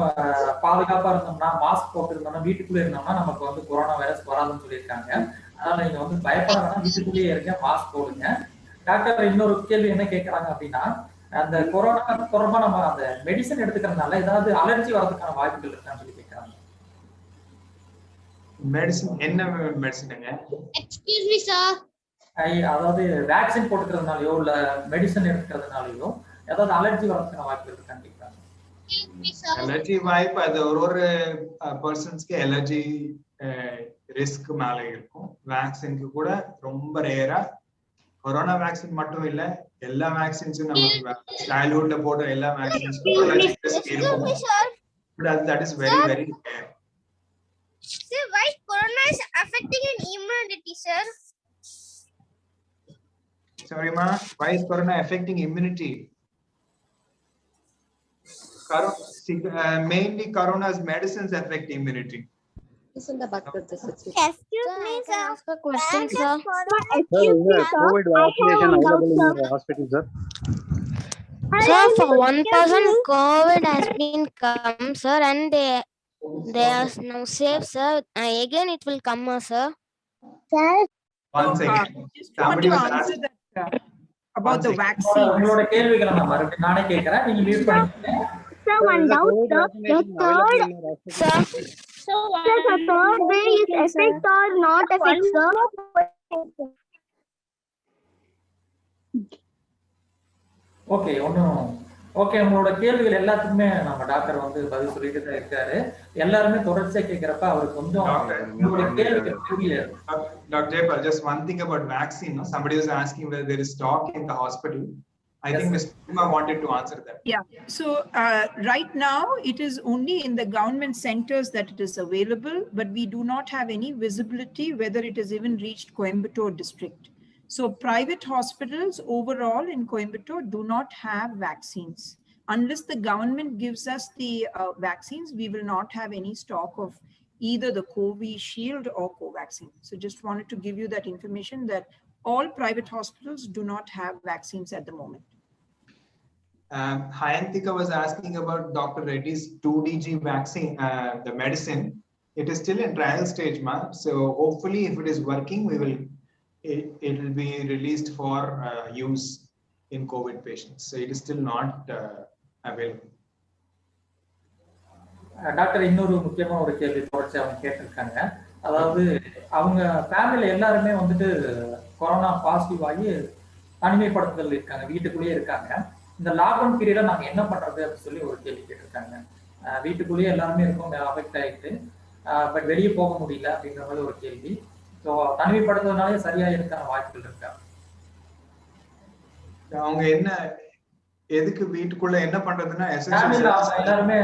A: பாதுகாப்பா இருந்தோம்னா, mask போட்டு இருந்தோம்னா, வீட்டுக்குள்ளே இருந்தோம்னா நமக்கு வந்து கொரோனா வைரஸ் வராதுன்னு சொல்லியிருக்காங்க. அதனால நீங்க வந்து பயப்பட வேண்டாம், வீட்டுக்குள்ளேயே இருங்க, மாஸ்க் போடுங்க. டாக்டர் இன்னொரு கேள்வி என்ன கேட்கறாங்க அப்படின்னா, அந்த கொரோனா தொடர்பா நம்ம அந்த மெடிசன் எடுத்துக்கிறதுனால ஏதாவது அலர்ஜி வரதுக்கான வாய்ப்புகள் இருக்கான்னு சொல்லி கேட்கறாங்க.
C: மெடிசன் என்ன மெடிசனுங்க?
G: Excuse me, sir.
C: அதாவது வேக்சின் போட்டுக்கிறதுனாலயோ இல்ல மெடிசன் எடுக்கிறதுனாலயோ ஏதாவது அலர்ஜி வரதுக்கான வாய்ப்பு இருக்கு கண்டிப்பா. அலர்ஜி வாய்ப்பு அது ஒரு பர்சன்ஸ்க்கு அலர்ஜி ரிஸ்க் மேல இருக்கும். வேக்சினுக்கு கூட ரொம்ப ரேரா, கொரோனா வேக்சின் மட்டும் இல்ல எல்லா வேக்சின்ஸும் நம்ம சைல்ட்ஹுட்ல போடுற எல்லா வேக்சின்ஸ்க்கும் அலர்ஜி ரிஸ்க் இருக்கும். But that is very very rare.
G: corona is affecting in immunity, sir?
C: Sorry, ma. Why is corona affecting immunity? Mainly corona's medicines affect immunity.
G: Excuse me, sir.
E: Ask a question, sir.
G: Excuse me, sir.
N: COVID vaccination available in your hospital, sir?
E: Sir, for one person, COVID has been come, sir, and they are now safe, sir. Again, it will come, sir.
C: One second.
B: Just want
C: Somebody
B: to
C: was
B: answer
C: asking.
B: that about
C: One
B: the
C: second.
B: vaccine.
A: உங்களோட கேள்விகளை நான் மறுபடியும் நானே கேட்கிறேன், நீங்க mute பண்ணிக்கோங்க.
G: Sir, one doubt, sir. The third wave is effect or not effect, sir?
A: Okay, okay, உங்களோட கேள்விகள் எல்லாத்துக்குமே நம்ம டாக்டர் வந்து பதில் சொல்லிட்டு தான் இருக்காரு. எல்லாருமே தொடர்ச்சியா கேட்கிறப்ப அவருக்கு கொஞ்சம் உங்களுடைய கேள்விகள் புரியல.
C: Dr. Jayapal, just one thing about vaccine. No? Somebody was asking whether there is stock in the hospital. I think Ms. Prima wanted to answer that.
B: Yeah. So right now it is only in the government centers that it is available, but we do not have any visibility whether it has even reached Coimbatore district. So private hospitals overall in Coimbatore do not have vaccines. Unless the government gives us the vaccines, we will not have any stock of either the Covishield or Covaxin. So just wanted to give you that information that all private hospitals do not have vaccines at the moment.
C: Hayantika was asking about Dr. Reddy's 2DG vaccine, the medicine. It is still in trial stage, ma. So hopefully, if it is working, it will be released for use in COVID patients. So it is still not available.
A: Doctor, இன்னொரு முக்கியமான ஒரு கேள்வி தொடர்ச்சி அவங்க கேட்டிருக்காங்க. அதாவது அவங்க ஃபேமிலியில எல்லாருமே வந்துட்டு கொரோனா பாசிட்டிவ் ஆகி தனிமைப்படுத்துதல் இருக்காங்க, வீட்டுக்குள்ளேயே இருக்காங்க. இந்த லாக்டவுன் பீரியட்ல நாங்க என்ன பண்றது அப்படின்னு சொல்லி ஒரு கேள்வி கேட்டிருக்காங்க. வீட்டுக்குள்ளேயே எல்லாருமே இருக்கும், அஃபெக்ட் ஆயிட்டு, பட் வெளியே போக முடியல அப்படிங்கிற மாதிரி ஒரு கேள்வி. ஸோ தனிமைப்படுத்துறதுனாலே சரியா இருக்கான வாய்ப்புகள் இருக்கா?
C: அவங்க என்ன எதுக்கு வீட்டுக்குள்ள என்ன பண்றதுன்னா
A: எல்லாருமே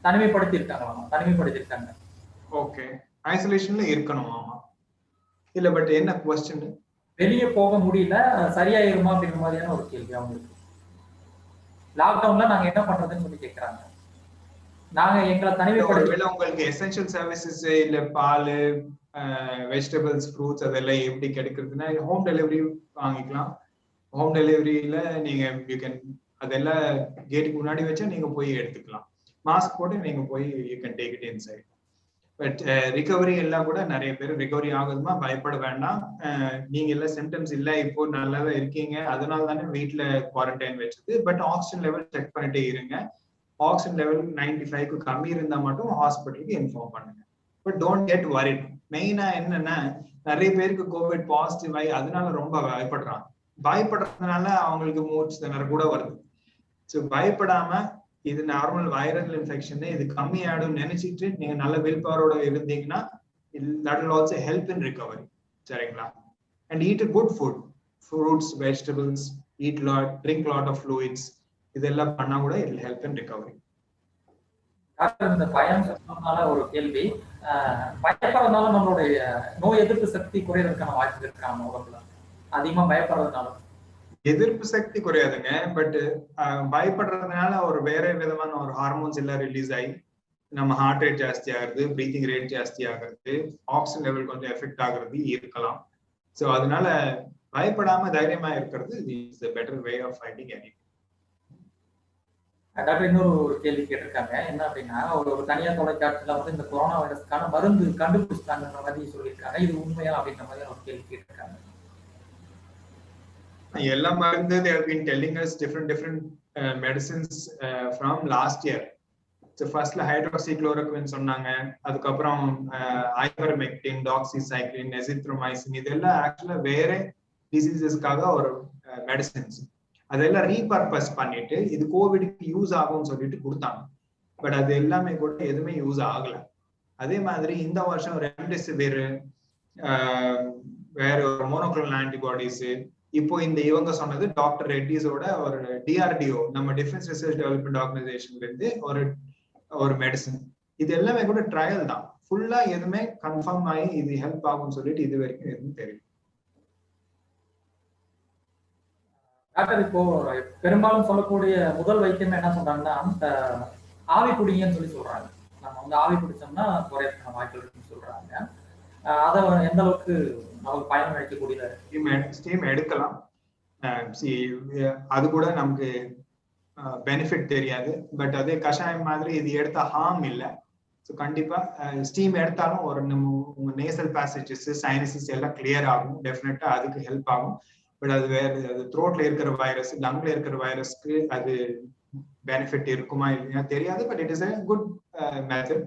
A: தனிமைப்படுத்திருக்காங்க.
C: ஓகே, ஐசோலேஷன்ல இருக்கணும். ஆமா, இல்ல பட் என்ன क्वेश्चन?
A: வெளியே போக முடியல, சரியாயிருமா அப்படிங்கிற மாதிரியான ஒரு கேள்வி அவங்களுக்கு. லாக்டவுன்ல நாங்க என்ன பண்றதுன்னு சொல்லி கேக்குறாங்க. நாங்க எங்களை தனிமைப்படுத்த
C: உங்களுக்கு எசென்ஷியல் சர்வீசஸ் இல்ல பால், வெஜிடபிள்ஸ், ஃப்ரூட்ஸ் அதெல்லாம் எப்படி கிடைக்கிறதுனா ஹோம் டெலிவரி வாங்கிக்கலாம். ஹோம் டெலிவரியில நீங்க யூ கேன் அதெல்லாம் கேட்டுக்கு முன்னாடி வச்சா நீங்க போய் எடுத்துக்கலாம். மாஸ்க் போட்டு நீங்க போய் you can take it inside. But recovery எல்லாம் கூட நிறைய பேர் ரிகவரி ஆகுதுமா, பயப்பட வேண்டாம். நீங்க எல்லாம் சிம்டம்ஸ் இல்ல, இப்போ நல்லாவே இருக்கீங்க, அதனால தானே வீட்டுல குவாரண்டைன் வச்சது. பட் ஆக்சிஜன் லெவல் செக் பண்ணிட்டே இருங்க. ஆக்சிஜன் லெவல் 95க்கு கம்மி இருந்தா மட்டும் ஹாஸ்பிட்டலுக்கு இன்ஃபார்ம் பண்ணுங்க. But don't get worried. மெயினா என்னன்னா, நிறைய பேருக்கு கோவிட் பாசிட்டிவ் ஆகி அதனால ரொம்ப பயப்படுறாங்க. பயப்படுறதுனால அவங்களுக்கு மூச்சு திணறல் கூட வருது. ஸோ பயப்படாம இது நார்மல் வைரல் இன்ஃபெக்ஷன், இது கம்மி ஆயிடும் நினைச்சிட்டு நீங்க நல்ல வில் பவரோட இருந்தீங்கன்னா that will also help in recovery. சரிங்களா? And eat a good food, fruits, vegetables, eat lot, drink lot of fluids. இதெல்லாம் பண்ணா கூட it will help in recovery.
A: Doctor, இந்த பயம் சொன்னதுனால ஒரு கேள்வி, பயப்படுறதுனால நம்மளுடைய நோய் எதிர்ப்பு சக்தி குறையறதுக்கான வாய்ப்பு இருக்காங்க உடம்புல? அதிகமா பயப்படுறதுனால
C: எதிர்ப்பு சக்தி குறையாதுங்க, பட் பயப்படுறதுனால ஒரு வேற விதமான ஒரு ஹார்மோன்ஸ் எல்லாம் ரிலீஸ் ஆகி நம்ம ஹார்ட் ரேட் ஜாஸ்தி ஆகுறது, பிரீத்திங் ரேட் ஜாஸ்தி ஆகுறது, ஆக்சிஜன் லெவல் கொஞ்சம் எஃபெக்ட் ஆகுறது இருக்கலாம். ஸோ அதனால பயப்படாம தைரியமா இருக்கிறது is the better way of fighting any.
A: Doctor, இன்னொரு ஒரு கேள்வி கேட்டிருக்காங்க. என்ன அப்படின்னா, ஒரு தனியார் தொலைக்காட்சியில வந்து இந்த கொரோனா வைரஸ்க்கான மருந்து கண்டுபிடிச்சிட்டாங்கன்ற மாதிரி சொல்லியிருக்காங்க. இது உண்மையா அப்படின்ற மாதிரி ஒரு கேள்வி கேட்டிருக்காங்க.
C: எல்லா மருந்து they have been telling us different medicines from last year. So firstly hydroxychloroquine சொன்னாங்க, அதுக்கப்புறம் ivermectin, doxycycline, azithromycin, இதெல்லாம் ஆக்சுவலா வேற டிசீசஸ்க்காக ஒரு மெடிசின்ஸ். அதெல்லாம் ரீபர்பஸ் பண்ணிட்டு இது கோவிட்க்கு யூஸ் ஆகும்னு சொல்லிட்டு கொடுத்தாங்க. பட் அது எல்லாமே கூட எதுவுமே யூஸ் ஆகல. அதே மாதிரி இந்த வருஷம் ரெம்டெசிவிர், வேற ஒரு மோனோக்ளோனல் ஆன்டிபாடிஸ், இப்போ இந்த இவங்க சொன்னது டாக்டர் ரெட்டிஸோட ஒரு DRDO, நம்ம டிஃபென்ஸ் ரிசர்ச் டெவலப்மெண்ட் ஆர்கனைசேஷன்ல இருந்து ஒரு மெடிசன். இது எல்லாமே கூட ட்ரையல் தான். ஃபுல்லா எதுவுமே கன்ஃபார்ம் ஆகி இது ஹெல்ப் ஆகும்னு சொல்லிட்டு இது வரைக்கும் எதுவும் தெரியும்.
A: டாக்டர் இப்போ பெரும்பாலும் சொல்லக்கூடிய முதல் வைத்தியம் என்ன சொல்றாங்கன்னா ஆவி குடிங்கன்னு சொல்லி சொல்றாங்க. நம்ம வந்து ஆவி குடிச்சோம்னா குறையறதுக்கான வாய்ப்பு இருக்குன்னு சொல்றாங்க. அதை எந்த அளவுக்கு நமக்கு பயன் அளிக்கக்கூடியது?
C: ஸ்டீம் எடுக்கலாம். அது கூட நமக்கு பெனிஃபிட் தெரியாது. பட் அதே கஷாயம் மாதிரி இது எடுத்தா ஹார்ம் இல்லை. ஸோ கண்டிப்பா ஸ்டீம் எடுத்தாலும் ஒரு உங்க நேசல் பேசேஜஸ் சைனசஸ் எல்லாம் கிளியர் ஆகும். டெஃபினட்டா அதுக்கு ஹெல்ப் ஆகும். பட் அது வேற அது த்ரோட்ல இருக்கிற வைரஸ் லங்ல இருக்கிற வைரஸ்க்கு அது பெனிஃபிட் இருக்குமா இல்லையா தெரியாது. But it is a good method.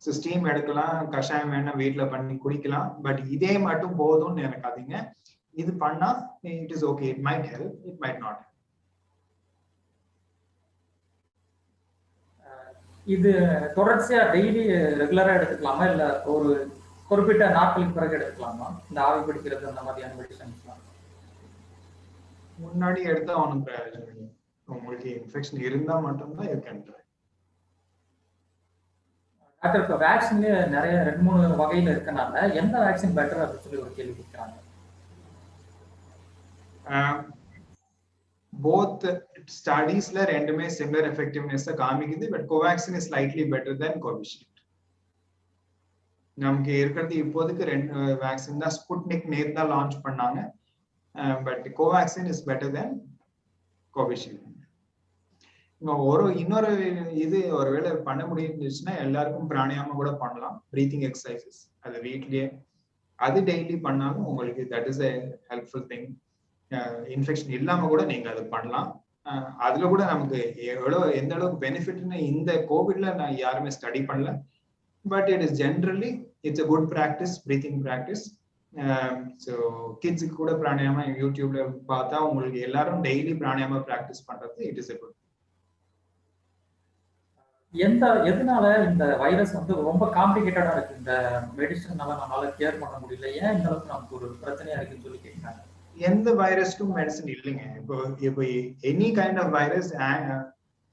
C: So steam எடுக்கலாம், கஷாயம் வேணா வீட்டுல பண்ணி குடிக்கலாம். பட் இதே மட்டும் போதும்னு நினைக்காதீங்க. இது பண்ணா it is okay, it might help, it might not.
A: இது தொடர்ச்சியா டெய்லி ரெகுலரா எடுத்துக்கலாமா இல்ல ஒரு குறிப்பிட்ட நாட்களுக்கு பிறகு எடுத்துக்கலாமா இந்த ஆவி பிடிக்கிறது அந்த மாதிரியான மெடிசன்ஸ்லாம்?
C: முன்னாடி எடுத்தா ஒன்றும் பிரயோஜனம் இல்லை. உங்களுக்கு இன்ஃபெக்ஷன் இருந்தா மட்டும்தான் யூ கேன் ட்ரை.
A: டாக்டர் இப்போ வேக்சின்லேயே நிறைய 2-3 வகையில் இருக்கனால எந்த வேக்சின் பெட்டர் அப்படின்னு சொல்லி ஒரு கேள்வி கேட்குறாங்க.
C: போத் ஸ்டடீஸ்ல ரெண்டுமே சிமிலர் எஃபெக்டிவ்னஸ் காமிக்குது. But Covaxin is slightly better then Covishield. நமக்கு இருக்கிறது இப்போதைக்கு 2 வேக்சின் தான். ஸ்புட்னிக் நேத்து தான் லான்ச் பண்ணாங்க. But Covaxin is better then Covishield. இன்னொரு இது ஒருவேளை பண்ண முடியுச்சுன்னா எல்லாருக்கும் பிராணாயாமம் கூட பண்ணலாம். பிரீத்திங் எக்ஸசைசஸ் அது வீட்லயே அது டெய்லி பண்ணாலும் உங்களுக்கு that is a helpful thing. Infection இல்லாம கூட நீங்க அது பண்ணலாம். அதுல கூட நமக்கு எந்த அளவுக்கு பெனிஃபிட்னு இந்த கோவிட்ல நான் யாருமே ஸ்டடி பண்ணல. But it is generally it's a good practice, breathing practice. So கிட்ஸுக்கு கூட பிராணாயாமம் யூடியூப்ல பார்த்தா உங்களுக்கு எல்லாரும் டெய்லி பிராணாயாமம் ப்ராக்டிஸ் பண்றது இட் இஸ் a குட்.
A: எதனால இந்த வைரஸ் வந்து ரொம்ப காம்ப்ளிகேட்டடா இருக்கு? இந்த மெடிசன்னால நம்மளால கேர் பண்ண முடியல, ஏன் இந்த அளவுக்கு நமக்கு ஒரு பிரச்சனையா இருக்குன்னு சொல்லி கேட்கிறாங்க.
C: எந்த வைரஸ்க்கும் மெடிசன் இல்லைங்க. இப்போ எனி கைண்ட் ஆஃப் வைரஸ்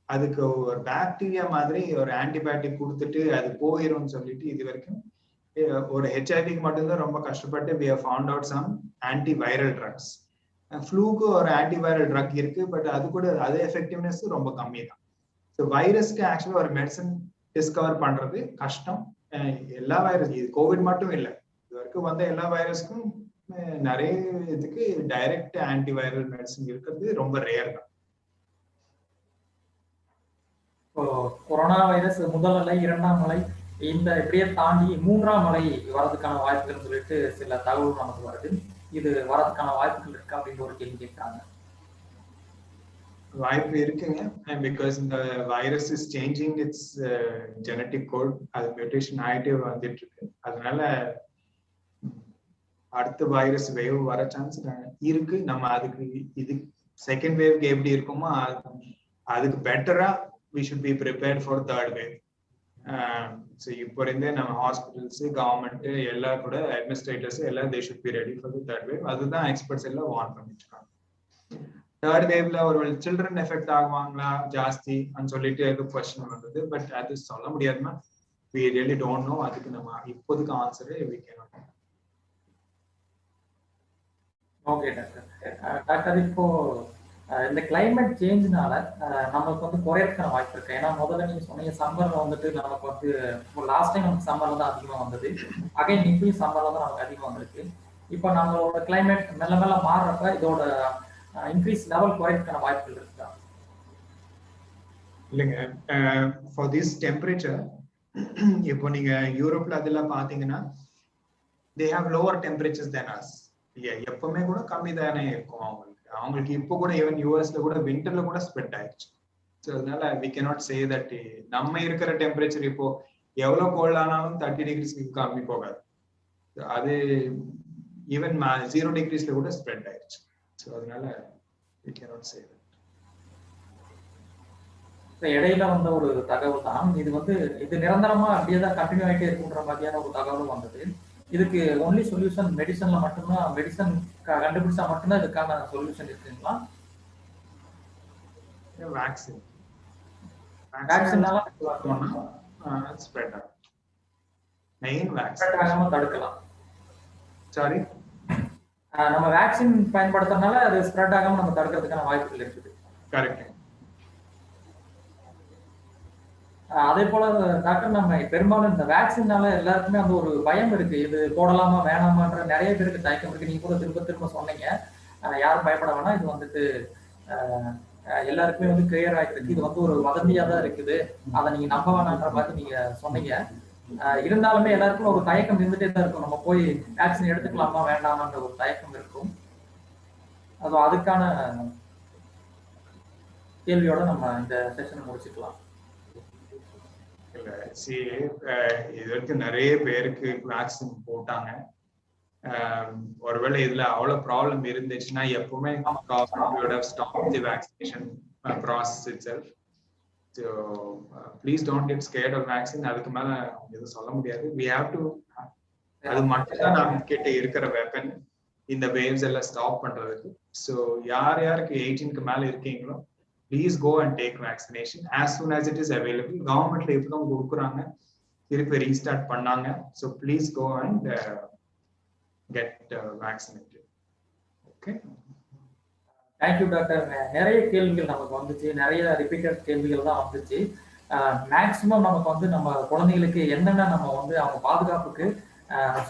C: அதுக்கு ஒரு பாக்டீரியா மாதிரி ஒரு ஆன்டிபயோட்டிக் கொடுத்துட்டு அது போயிடும்னு சொல்லிட்டு இது வரைக்கும் ஒரு ஹெச்ஐவிக்கு மட்டும்தான் ரொம்ப கஷ்டப்பட்டு we have found out some antiviral drugs. ஃப்ளூக்கு ஒரு ஆன்டிவைரல் ட்ரக் இருக்கு. பட் அது கூட அதே எஃபெக்டிவ்னஸ் ரொம்ப கம்மி தான். ஸோ வைரஸ்க்கு ஆக்சுவலா ஒரு மெடிசன் டிஸ்கவர் பண்றது கஷ்டம். எல்லா வைரஸ், இது கோவிட் மட்டும் இல்லை, இது வரைக்கும் வந்த எல்லா வைரஸ்க்கும் நிறைய இதுக்கு டைரக்ட் ஆன்டிவைரல் மெடிசன் இருக்கிறது ரொம்ப ரேர் தான்.
A: கொரோனா வைரஸ் முதல் அலை, 2ஆம் அலை, இந்த இப்படியே தாண்டி 3ஆம் அலை வரதுக்கான வாய்ப்புகள் சொல்லிட்டு சில தகவல் நமக்கு வருது. இது வரதுக்கான வாய்ப்புகள் இருக்கா அப்படின்னு ஒரு கேள்வி கேட்கிறாங்க.
C: வாய்ப்பு இருக்குங்க. பிகாஸ் இந்த virus is changing its genetic code. அது மியூட்டேஷன் ஆகிட்டே வந்துட்டு இருக்கு. அதனால அடுத்த வைரஸ் வேவ் வர சான்ஸ் இருக்கு. நம்ம அதுக்கு இது செகண்ட் வேவ்க்கு எப்படி இருக்குமோ அதுக்கு பெட்டரா we should be prepared for third wave. So இப்போ இருந்தே நம்ம ஹாஸ்பிட்டல்ஸ், கவர்மெண்ட் எல்லாம் கூட அட்மினிஸ்ட்ரேட்டர்ஸ் எல்லாம் they should be ready for the third wave. அதுதான் எக்ஸ்பர்ட்ஸ் எல்லாம் வார்ன் பண்ணிருக்காங்க. தேர்ட் வேவ்ல ஒரு சில்ட்ரன் எஃபெக்ட் ஆகுவாங்களா ஜாஸ்தி சொல்லிட்டு எதுவும் கொஸ்டின் வந்தது. பட் அது சொல்ல முடியாதுன்னா we really don't know. அதுக்கு நம்ம இப்போதைக்கு ஆன்சரே we cannot.
A: Okay doctor. Doctor இப்போ இந்த கிளைமேட் சேஞ்ச்னால நமக்கு வந்து குறையறதுக்கான வாய்ப்பு இருக்கு. ஏன்னா முதல்ல நீங்க சொன்னீங்க சம்மர்ல வந்துட்டு நமக்கு வந்து லாஸ்ட் டைம் நமக்கு சம்மர்ல தான் அதிகமாக வந்தது, அகைன் இப்பயும் சம்மர்ல தான் நமக்கு அதிகமாக வந்திருக்கு. இப்போ நம்மளோட கிளைமேட் மெல்ல மெல்ல மாறுறப்ப இதோட இன்க்ரீஸ் லெவல் குறையறதுக்கான வாய்ப்புகள் இருக்கா?
C: இல்லைங்க. ஃபார் திஸ் டெம்பரேச்சர் இப்போ நீங்க யூரோப்ல அதெல்லாம் பாத்தீங்கன்னா they have lower temperatures than us. எப்பவுமே கூட கம்மி தானே இருக்கும் அவங்களுக்கு இப்போ கூட ஈவன் யூஎஸ்ல கூட விண்டர்ல கூட ஸ்ப்ரெட் ஆயிடுச்சு. ஸோ அதனால we cannot say that நம்ம இருக்கிற டெம்பரேச்சர் இப்போ எவ்வளவு கோல்ட் ஆனாலும் 30 டிகிரிஸ்க்கு கம்மி போகாது. அது ஈவன் 0 டிகிரிஸ்ல கூட ஸ்ப்ரெட் ஆயிடுச்சு. ஸோ அதனால we cannot say that.
A: இடையில வந்த ஒரு தகவல் தான் இது வந்து இது நிரந்தரமா அப்படியே தான் கண்டினியூ ஆகிட்டே இருக்குன்ற மாதிரியான ஒரு தகவலும் வந்தது. இதுக்கு ஒன்லி சொல்யூஷன் மெடிசன்ல மட்டும்தான், மெடிசன் கண்டுபிடிச்சா மட்டும்தான் இதுக்கான சொல்யூஷன் இருக்குங்களா?
C: வேக்சின்னால ஸ்ப்ரெட் ஆகும். மெயின்
A: ஸ்ப்ரெட் ஆகாம தடுக்கலாம்.
C: சாரி,
A: நம்ம வேக்சின் பயன்படுத்துறதுனால அது ஸ்ப்ரெட் ஆகாம நம்ம தடுக்கிறதுக்கான வாய்ப்புகள் இருக்குது.
C: கரெக்ட்.
A: அதே போல டாக்டர், நம்ம பெரும்பாலும் இந்த வேக்சின்னால எல்லாருக்குமே அந்த ஒரு பயம் இருக்கு, இது போடலாமா வேணாமான்ற நிறைய பேருக்கு தயக்கம் இருக்கு. நீங்க கூட திரும்ப திரும்ப சொன்னீங்க, யாரும் பயப்பட வேணாம், இது வந்துட்டு எல்லாருக்குமே வந்து கிளியர் ஆயிட்டு இருக்கு, இது வந்து ஒரு வதந்தியா தான் இருக்குது, அதை நீங்க நம்ப வேணான்ற மாதிரி நீங்க சொன்னீங்க. இருந்தாலுமே எல்லாருக்கும் ஒரு தயக்கம் இருந்துட்டே தான் இருக்கும், நம்ம போய் வேக்சின் எடுத்துக்கலாமா வேண்டாமான்ற ஒரு தயக்கம் இருக்கும். அதுக்கான கேள்வியோட நம்ம இந்த செஷனை முடிச்சுக்கலாம்.
C: இதற்கு நிறைய பேருக்கு வேக்சின் போட்டாங்க. ஒருவேளை இதுல அவ்வளவு ப்ராப்ளம் இருந்துச்சுன்னா எப்பவுமே stop the vaccination process itself. So please don't get scared of vaccine. அதுக்கு மேல எதுவும் சொல்ல முடியாது. We have to, அது மட்டும் தான் நம்ம கிட்ட இருக்கிற வெப்பன் இந்த வேவ்ஸ் எல்லாம் ஸ்டாப் பண்றதுக்கு. ஸோ யாருக்கு 18க்கு மேல இருக்கீங்களோ please go and take vaccination as soon as it is available. கவர்மெண்ட்ல இப்பதான் கொடுக்குறாங்க, திருப்பி ரீஸ்டார்ட் பண்ணாங்க. So please go and get vaccinated. Okay.
A: Thank you doctor. நிறைய கேள்விகள் நமக்கு வந்துச்சு, நிறைய ரிப்பீட்டட் கேள்விகள் தான் வந்துச்சு. மேக்சிமம் நமக்கு வந்து நம்ம குழந்தைகளுக்கு என்னென்ன நம்ம வந்து அவங்க பாதுகாப்புக்கு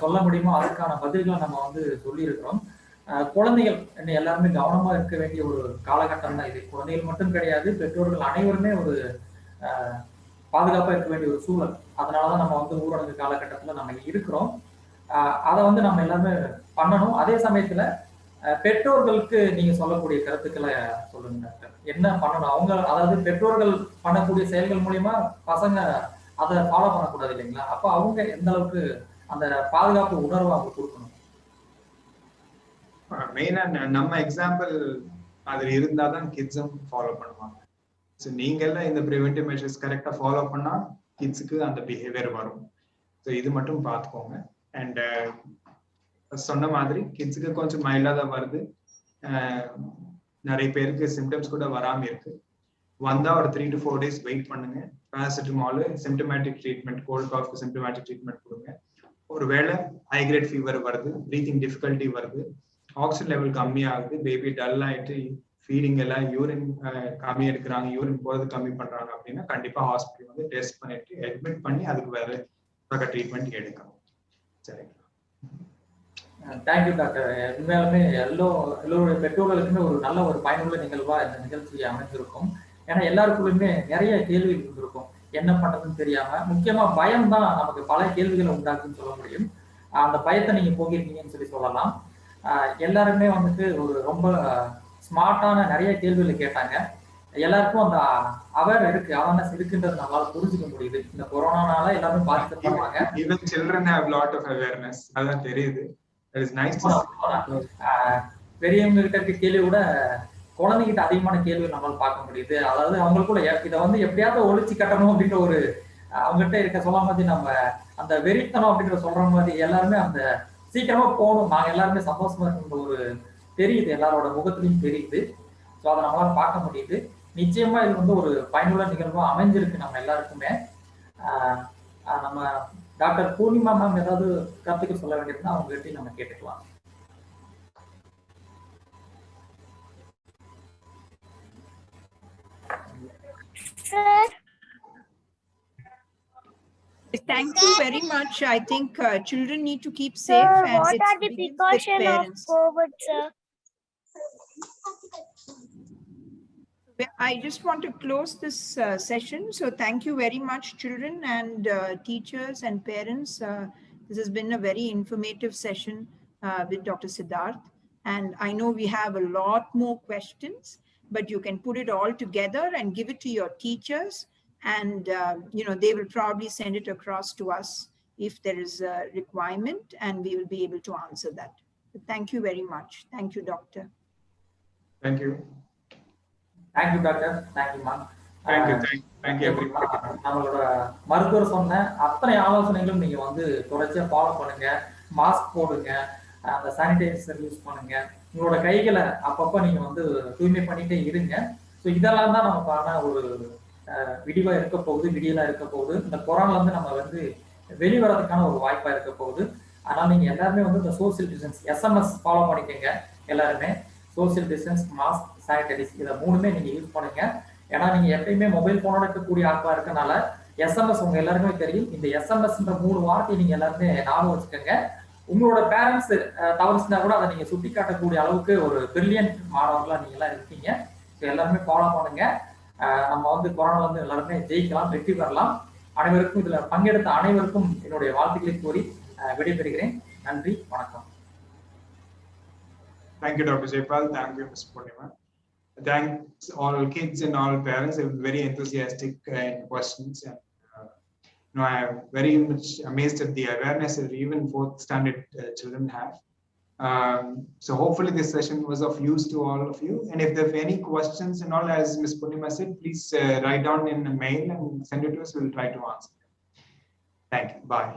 A: சொல்ல முடியுமோ அதுக்கான பதில்களை நம்ம வந்து சொல்லியிருக்கிறோம். குழந்தைகள் எல்லாருமே கவனமா இருக்க வேண்டிய ஒரு காலகட்டம் தான் இது. குழந்தைகள் மட்டும் கிடையாது, பெற்றோர்கள் அனைவருமே ஒரு பாதுகாப்பா இருக்க வேண்டிய ஒரு சூழல். அதனாலதான் நம்ம வந்து ஊரடங்கு காலகட்டத்துல நம்ம இருக்கிறோம். அதை வந்து நம்ம எல்லாருமே பண்ணணும். அதே சமயத்துல பெற்றோர்களுக்கு நீங்க சொல்லக்கூடிய கருத்துக்களை சொல்லுங்க டாக்டர். என்ன பண்ணணும் அவங்க, அதாவது பெற்றோர்கள் பண்ணக்கூடிய செயல்கள் மூலியமா பசங்க அதை ஃபாலோ பண்ணக்கூடாது இல்லைங்களா? அப்ப அவங்க எந்த அளவுக்கு அந்த பாதுகாப்பு உணர்வை அவங்க கொடுக்கணும்?
C: மெயினா நம்ம எக்ஸாம்பிள் அதுல இருந்தாதான் கிட்ஸும் ஃபாலோ பண்ணுவாங்க. ஸோ நீங்க எல்லாம் இந்த ப்ரிவென்டிவ் மெஷர்ஸ் கரெக்டா ஃபாலோ பண்ணா கிட்ஸுக்கு அந்த பிஹேவியர் வரும். ஸோ இது மட்டும் பார்த்துக்கோங்க. அண்ட் சொன்ன மாதிரி கிட்ஸுக்கு கொஞ்சம் மைல்டா தான் வருது, நிறைய பேருக்கு சிம்டம்ஸ் கூட வராம இருக்கு. வந்தா ஒரு 3 to 4 days வெயிட் பண்ணுங்க. பேராசிட்டமால் சிம்டமேட்டிக் ட்ரீட்மெண்ட், கோல்ட் காஃப்க்கு சிம்டமேட்டிக் ட்ரீட்மெண்ட் கொடுங்க. ஒருவேளை ஹை கிரேட் ஃபீவர் வருது, ப்ரீத்திங் டிஃபிகல்ட்டி வருது, ஆக்சிஜன் லெவல் கம்மியாகுது, பேபி டல் ஆயிட்டு ஃபீலிங் எல்லாம், யூரின் கம்மி எடுக்கிறாங்க, யூரின் போறது கம்மி பண்றாங்க அப்படின்னா கண்டிப்பா ஹாஸ்பிட்டல் வந்து டெஸ்ட் பண்ணிட்டு அட்மிட் பண்ணி அதுக்கு வேற ட்ரீட்மெண்ட் எடுக்கணும். சரிங்களா?
A: Thank you doctor. உண்மையாலுமே எல்லோருடைய பெற்றோர்களுக்குமே ஒரு நல்ல ஒரு பயனுள்ள நிகழ்வா இந்த நிகழ்ச்சி அமைந்திருக்கும். ஏன்னா எல்லாருக்குள்ளுமே நிறைய கேள்விகள் இருந்திருக்கும், என்ன பண்றதுன்னு தெரியாம. முக்கியமா பயம் தான் நமக்கு பல கேள்விகளை உண்டாக்குன்னு சொல்ல முடியும். அந்த பயத்தை நீங்க போகிருக்கீங்கன்னு சொல்லலாம். எல்லாருமே வந்துட்டு ஒரு ரொம்ப ஸ்மார்ட்டான நிறைய கேள்விகளை கேட்டாங்க. எல்லாருக்கும் அந்த அவேர்னஸ் இருக்குன்றது நம்மளால புரிஞ்சுக்க முடியுது. இந்த கொரோனானால எல்லாருமே பாதிக்கப்படுவாங்க.
C: Even children have lot of awareness. அதான் தெரியுது. That is nice to see.
A: பெரியவங்க கிட்ட இருக்க கேள்வி கூட குழந்தைகிட்ட அதிகமான கேள்வி நம்மளால பார்க்க முடியுது. அதாவது அவங்களுக்கு கூட இதை வந்து எப்படியாவது ஒழிச்சு கட்டணும் அப்படின்ற ஒரு அவங்ககிட்ட இருக்க சொல்ல மாதிரி நம்ம அந்த வெறித்தனம் அப்படின்ற சொல்ற மாதிரி எல்லாருமே அந்த சீக்கிரமா போகணும், நாங்க எல்லாருமே சந்தோஷமா இருக்கின்ற ஒரு தெரியுது, எல்லாரோட முகத்திலையும் தெரியுது. ஸோ அதை நம்மளால பார்க்க முடியுது. நிச்சயமா இது வந்து ஒரு பயனுள்ள நிகழ்வா அமைஞ்சிருக்கு நம்ம எல்லாருக்குமே. நம்ம டாக்டர் பூர்ணிமா மேம் ஏதாவது கருத்துக்கள் சொல்ல வேண்டியதுன்னா அவங்க கிட்ட நம்ம கேட்டுக்கலாம்.
B: Thank you very much. I think children need to keep safe.
G: Sir,
B: and
G: what are the precautions of COVID, sir?
B: I just want to close this session. So thank you very much, children and teachers and parents. This has been a very informative session with Dr. Siddharth. And I know we have a lot more questions, but you can put it all together and give it to your teachers. And, they will probably send it across to us if there is a requirement, and we will be able to answer that. But thank you very much. Thank you, Doctor.
C: Thank you.
A: Thank you, Doctor. Thank you, ma'am.
C: Thank you, everyone.
A: நம்மளோட மருத்துவர் சொன்ன அத்தனை ஆலோசனைகளும் நீங்க வந்து தொடர்ச்சியா follow பண்ணுங்க. Mask போடுங்க, அந்த சானிடைசர் யூஸ் பண்ணுங்க, உங்களோட கைகளை அப்பப்ப நீங்க வந்து தூய்மை பண்ணிட்டே இருங்க. ஸோ இதெல்லாம் தான் நமக்கான ஒரு விடிவா இருக்க போகுது, விடியலா இருக்க போகுது. இந்த கொரோனால இருந்து நம்ம வந்து வெளிவரதுக்கான ஒரு வாய்ப்பா இருக்க போகுது. அதனால நீங்க எல்லாருமே வந்து இந்த சோசியல் டிஸ்டன்ஸ் எஸ்எம்எஸ் ஃபாலோ பண்ணிக்கங்க. எல்லாருமே சோசியல் டிஸ்டன்ஸ், மாஸ்க், சானிடைசர்ஸ் இதை 3மே நீங்க யூஸ் பண்ணுங்க. ஏன்னா நீங்க எப்பயுமே மொபைல் போனோட இருக்கக்கூடிய ஆட்களா இருக்கனால எஸ்எம்எஸ் உங்க எல்லாருமே தெரியும். இந்த எஸ்எம்எஸ்ன்ற 3 வார்த்தையை நீங்க எல்லாருமே ஞாபகம் வச்சுக்கோங்க. உங்களோட பேரண்ட்ஸ் தவறுச்சுனா கூட அதை நீங்க சுட்டி காட்டக்கூடிய அளவுக்கு ஒரு பிரில்லியன்ட் மாணவர்களா நீங்க எல்லாம் இருக்கீங்க. எல்லாருமே ஃபாலோ பண்ணுங்க. நம்ம வந்து கொரோனா வந்து எல்லாருமே ஜெயிக்கலாம், வெற்றி பெறலாம். அனைவருக்கும் இதுல பங்கெடுத்த அனைவருக்கும் என்னுடைய வாழ்த்துக்களை கூறி விடைபெறுகிறேன். நன்றி, வணக்கம்.
C: Thank you, Dr. Jaipal. Thank you, Ms. Purnima. Thanks all kids and all parents. They were very enthusiastic questions, and I am very much amazed at the awareness that even 4th standard children have. So hopefully this session was of use to all of you. And if there are any questions and all, as Ms. Purnima said, please write down in a mail and send it to us. We'll try to answer. Thank you. Bye.